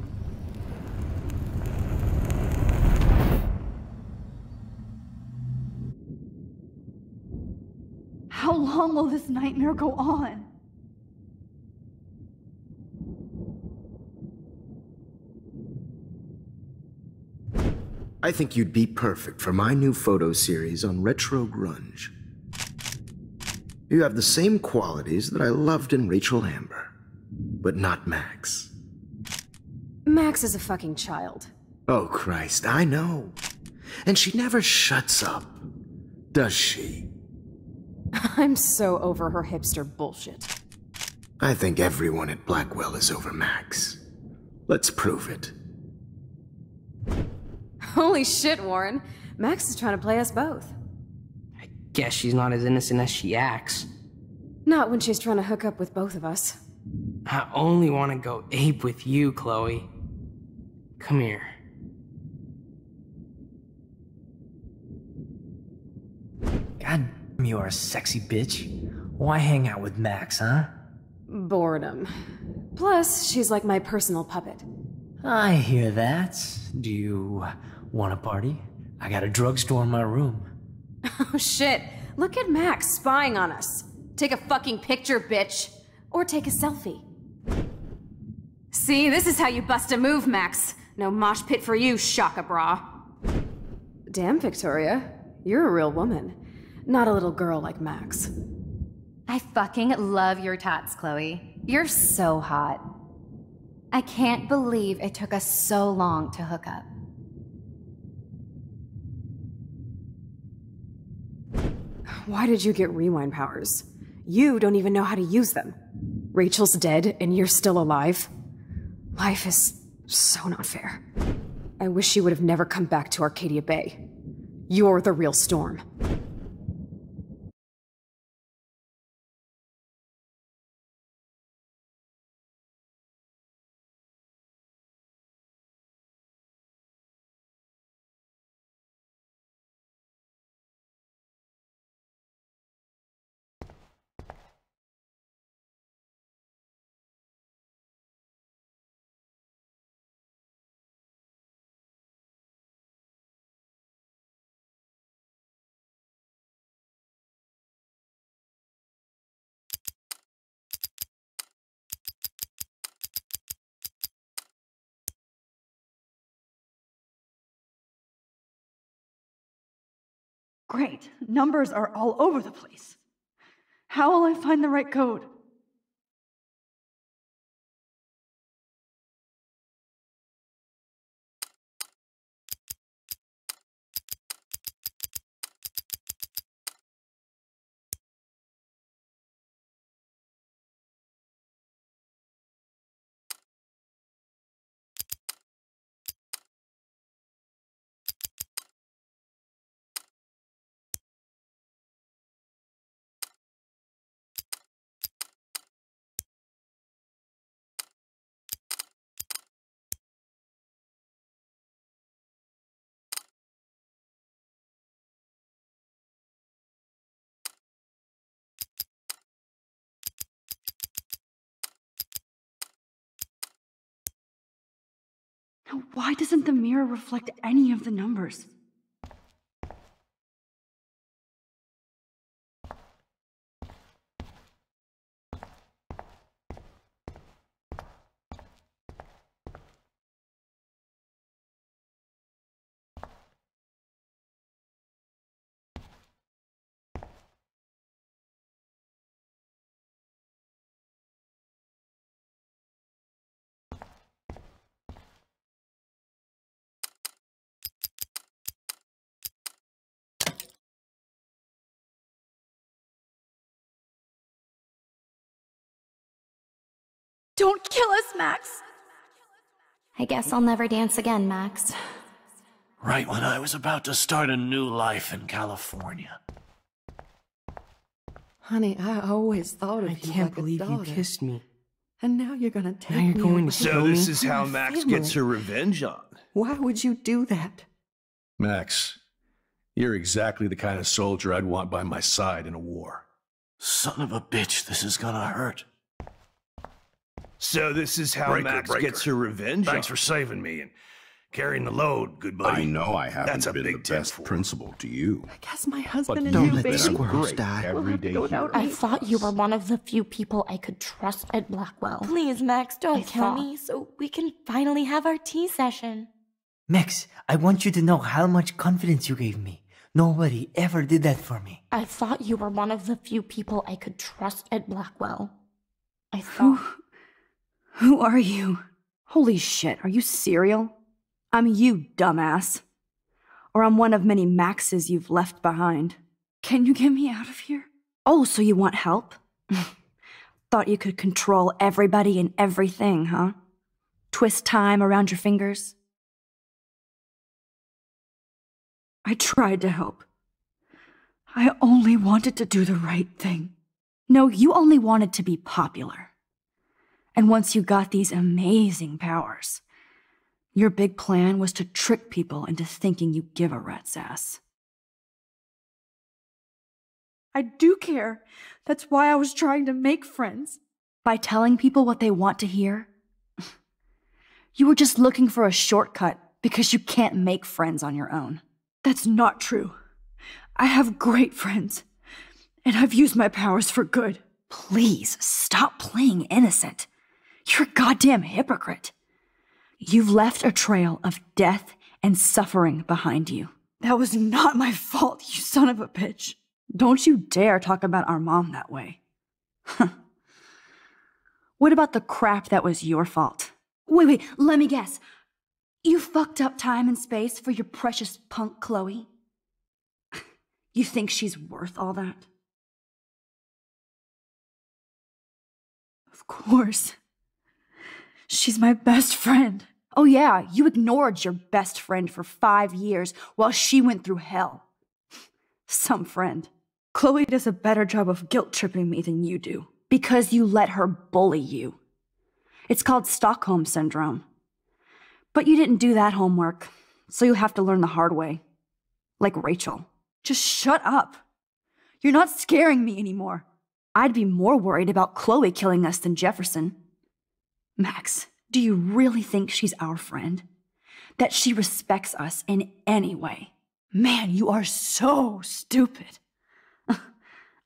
How long will this nightmare go on? I think you'd be perfect for my new photo series on retro grunge. You have the same qualities that I loved in Rachel Amber, but not Max. Max is a fucking child. Oh, Christ, I know. And she never shuts up, does she? I'm so over her hipster bullshit. I think everyone at Blackwell is over Max. Let's prove it. Holy shit, Warren. Max is trying to play us both. Guess she's not as innocent as she acts. Not when she's trying to hook up with both of us. I only want to go ape with you, Chloe. Come here. God, you are a sexy bitch. Why hang out with Max, huh? Boredom. Plus, she's like my personal puppet. I hear that. Do you want a party? I got a drugstore in my room. Oh shit. Look at Max spying on us. Take a fucking picture, bitch. Or take a selfie. See, this is how you bust a move, Max. No mosh pit for you, Shaka Bra. Damn, Victoria. You're a real woman. Not a little girl like Max. I fucking love your tats, Chloe. You're so hot. I can't believe it took us so long to hook up. Why did you get rewind powers? You don't even know how to use them. Rachel's dead and you're still alive. Life is so not fair. I wish she would have never come back to Arcadia Bay. You're the real Storm. Great. Numbers are all over the place. How will I find the right code? Now, why doesn't the mirror reflect any of the numbers? Don't kill us, Max! I guess I'll never dance again, Max. Right when I was about to start a new life in California. Honey, I always thought of you like a daughter. I can't believe you kissed me. And now you're gonna take Now you're me going away. to kill So this me? is how Max gets her revenge on. Why would you do that? Max, you're exactly the kind of soldier I'd want by my side in a war. Son of a bitch, this is gonna hurt. So this is how Breaker, Max breaker. gets her revenge Thanks on. for saving me and carrying the load, good buddy. I know I haven't That's a been the big best 10-4. principal to you. Guess my husband and don't you, let the baby. squirrels die. Everyday hero. I thought you were one of the few people I could trust at Blackwell. Please, Max, don't kill me so we can finally have our tea session. Max, I want you to know how much confidence you gave me. Nobody ever did that for me. I thought you were one of the few people I could trust at Blackwell. I thought... Who are you? Holy shit, are you serial? I'm you, dumbass. Or I'm one of many Maxes you've left behind. Can you get me out of here? Oh, so you want help? Thought you could control everybody and everything, huh? Twist time around your fingers? I tried to help. I only wanted to do the right thing. No, you only wanted to be popular. And once you got these amazing powers, your big plan was to trick people into thinking you give a rat's ass. I do care. That's why I was trying to make friends. By telling people what they want to hear? You were just looking for a shortcut because you can't make friends on your own. That's not true. I have great friends, and I've used my powers for good. Please, stop playing innocent. You're a goddamn hypocrite. You've left a trail of death and suffering behind you. That was not my fault, you son of a bitch. Don't you dare talk about our mom that way. What about the crap that was your fault? Wait, let me guess. You fucked up time and space for your precious punk Chloe? You think she's worth all that? Of course. She's my best friend. Oh yeah, you ignored your best friend for 5 years while she went through hell. Some friend. Chloe does a better job of guilt-tripping me than you do. Because you let her bully you. It's called Stockholm Syndrome. But you didn't do that homework, so you'll have to learn the hard way. Like Rachel. Just shut up. You're not scaring me anymore. I'd be more worried about Chloe killing us than Jefferson. Max, do you really think she's our friend? That she respects us in any way? Man, you are so stupid.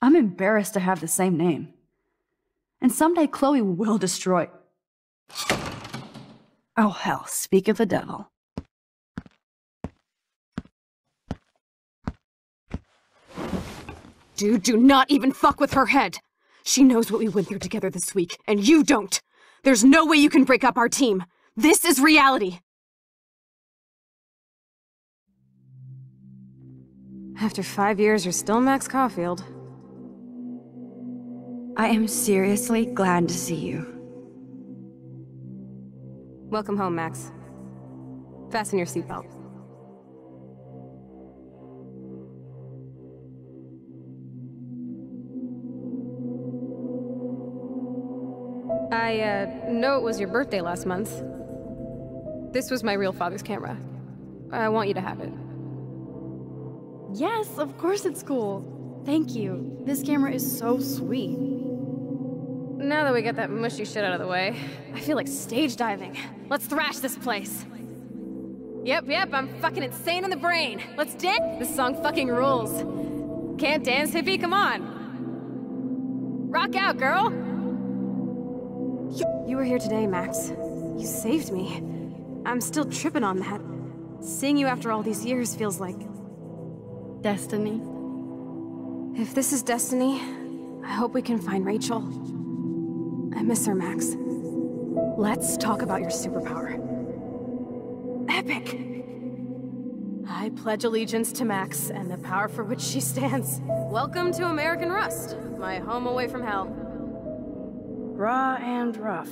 I'm embarrassed to have the same name. And someday Chloe will destroy... Oh hell, speak of the devil. Dude, do not even fuck with her head. She knows what we went through together this week, and you don't. There's no way you can break up our team. This is reality. After 5 years, you're still Max Caulfield. I am seriously glad to see you. Welcome home, Max. Fasten your seatbelt. I know it was your birthday last month. This was my real father's camera. I want you to have it. Yes, of course it's cool. Thank you. This camera is so sweet. Now that we got that mushy shit out of the way, I feel like stage diving. Let's thrash this place. Yep, I'm fucking insane in the brain. Let's dance. This song fucking rules. Can't dance, hippie? Come on. Rock out, girl. You were here today, Max. You saved me. I'm still tripping on that. Seeing you after all these years feels like... destiny. If this is destiny, I hope we can find Rachel. I miss her, Max. Let's talk about your superpower. Epic! I pledge allegiance to Max and the power for which she stands. Welcome to American Rust, my home away from hell. Raw and rough.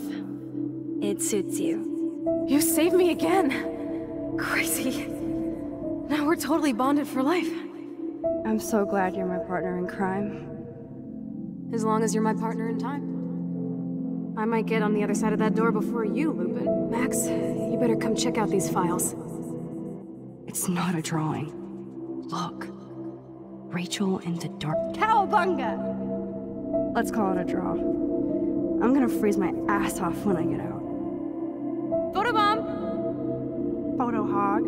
It suits you. You saved me again. Crazy. Now we're totally bonded for life. I'm so glad you're my partner in crime. As long as you're my partner in time. I might get on the other side of that door before you, Lupin. Max, you better come check out these files. It's not a drawing. Look. Rachel in the dark. Cowabunga! Let's call it a draw. I'm gonna freeze my ass off when I get out. Photobomb! Photo hog.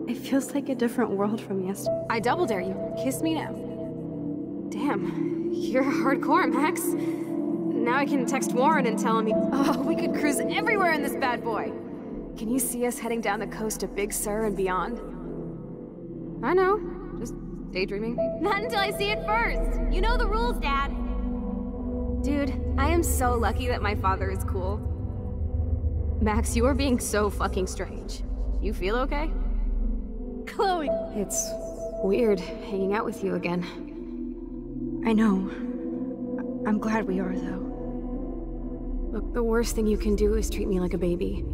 It feels like a different world from yesterday. I double dare you. Kiss me now. Damn, you're hardcore, Max. Now I can text Warren and tell him we could cruise everywhere in this bad boy. Can you see us heading down the coast of Big Sur and beyond? I know. Just daydreaming. Not until I see it first. You know the rules, Dad. Dude, I am so lucky that my father is cool. Max, you are being so fucking strange. You feel okay? Chloe! It's weird hanging out with you again. I know. I'm glad we are, though. Look, the worst thing you can do is treat me like a baby.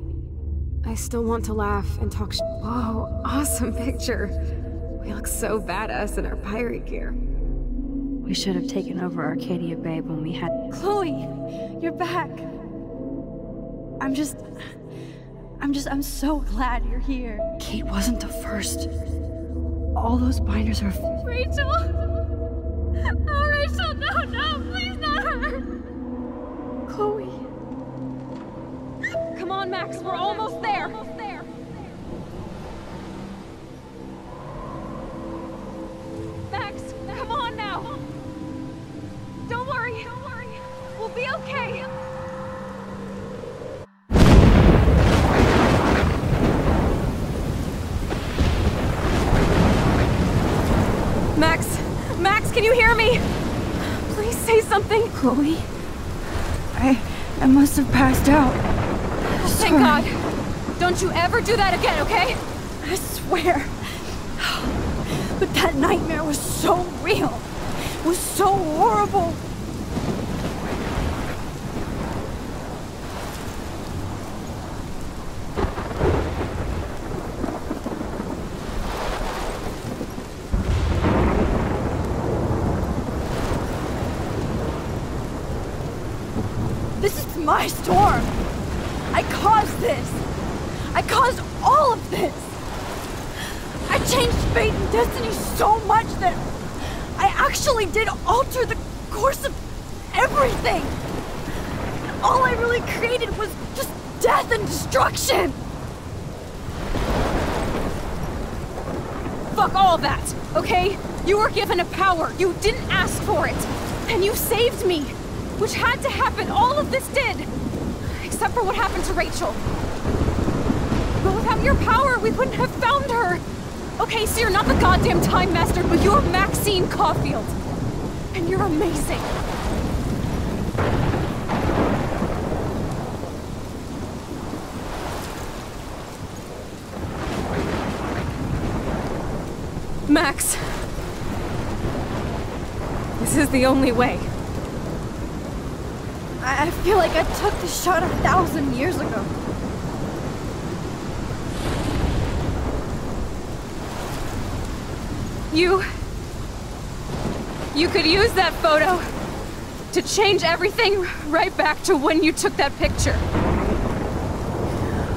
I still want to laugh and talk Whoa, awesome picture. We look so badass in our pirate gear. We should have taken over Arcadia Bay when we had... Chloe! You're back! I'm so glad you're here. Kate wasn't the first. All those binders are... Rachel! Oh, Rachel, no, please not her! Chloe. Come on, Max, we're almost there. Max, come on now. Don't worry. We'll be okay. Max, can you hear me? Please say something. Chloe? I must have passed out. Thank God. Don't you ever do that again, okay? I swear. But that nightmare was so real. It was so horrible. This is my storm. I caused this. I caused all of this. I changed fate and destiny so much that I actually did alter the course of everything. And all I really created was just death and destruction. Fuck all that, okay? You were given a power. You didn't ask for it. And you saved me. Which had to happen. All of this did. Except for what happened to Rachel. But without your power, we wouldn't have found her. Okay, so you're not the goddamn Time Master, but you're Maxine Caulfield. And you're amazing. Max. This is the only way. I feel like I took the shot 1,000 years ago. You could use that photo to change everything right back to when you took that picture.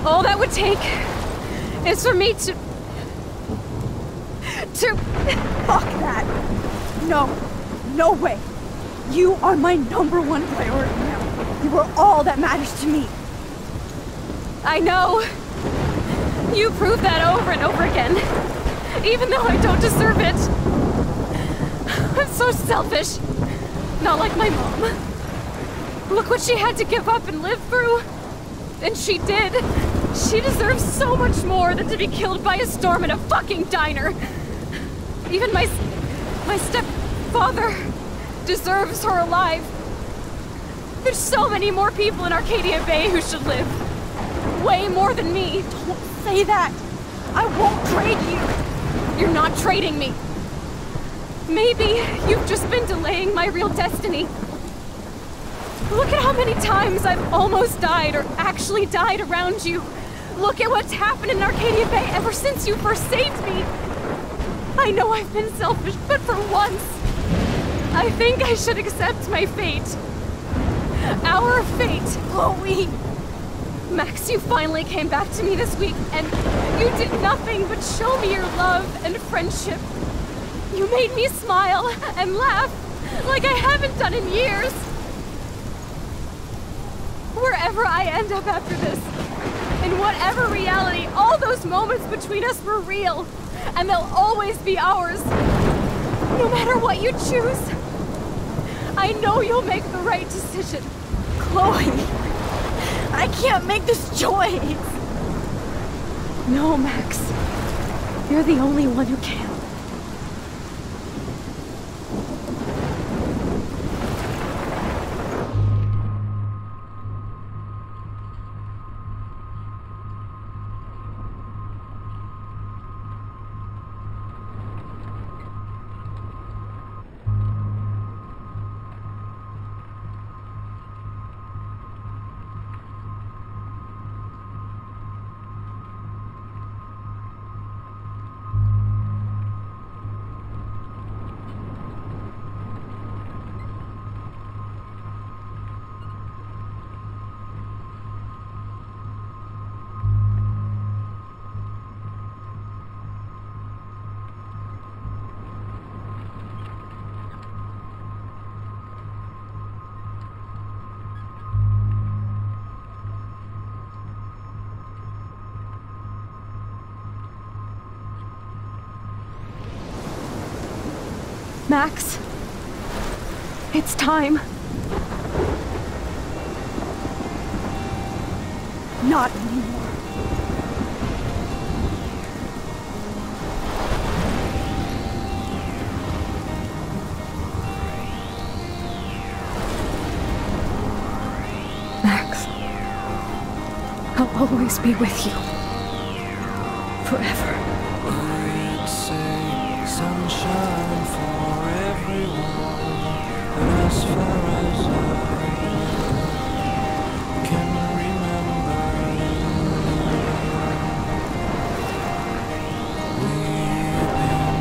All that would take is for me to... Fuck that! No way! You are my #1 priority now. You are all that matters to me. I know. You prove that over and over again. Even though I don't deserve it. I'm so selfish. Not like my mom. Look what she had to give up and live through. And she did. She deserves so much more than to be killed by a storm in a fucking diner. Even my stepfather deserves her alive. There's so many more people in Arcadia Bay who should live. Way more than me. Don't say that. I won't trade you. You're not trading me. Maybe you've just been delaying my real destiny. Look at how many times I've almost died or actually died around you. Look at what's happened in Arcadia Bay ever since you first saved me. I know I've been selfish, but for once, I think I should accept my fate. Our fate. Chloe! Max, you finally came back to me this week, and you did nothing but show me your love and friendship. You made me smile and laugh like I haven't done in years. Wherever I end up after this, in whatever reality, all those moments between us were real, and they'll always be ours. No matter what you choose, I know you'll make the right decision. Chloe, I can't make this choice. No, Max. You're the only one who can. Max, it's time. Not anymore. Max, I'll always be with you. Forever. Sunshine for everyone, and as far as I can remember, we've been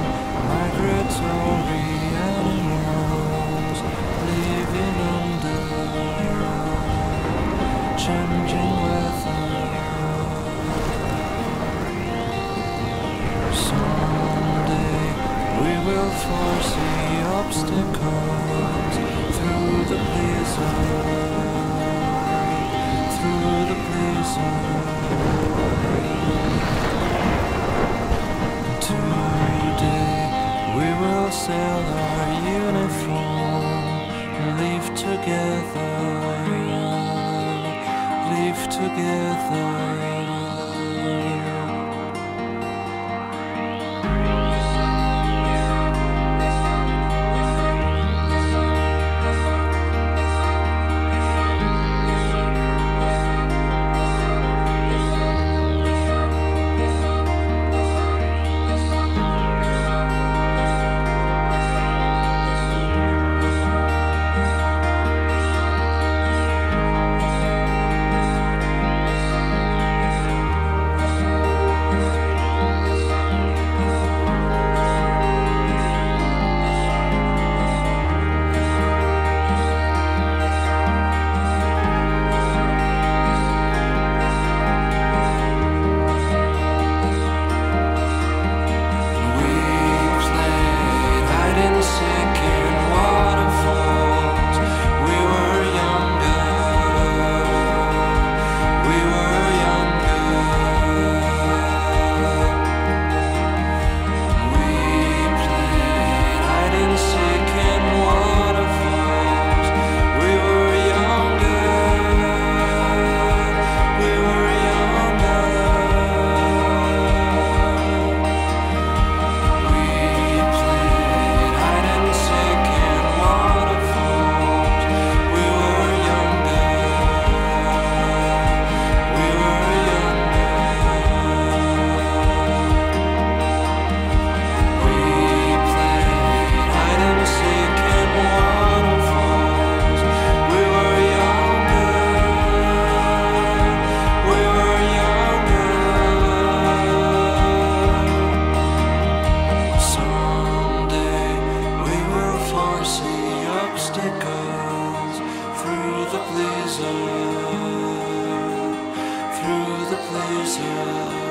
migratory animals living under changing weather. Someday we will foresee obstacles through the blizzard, through the blizzard. Today we will sell our uniform, live together, live together. blizzard, through the blizzard.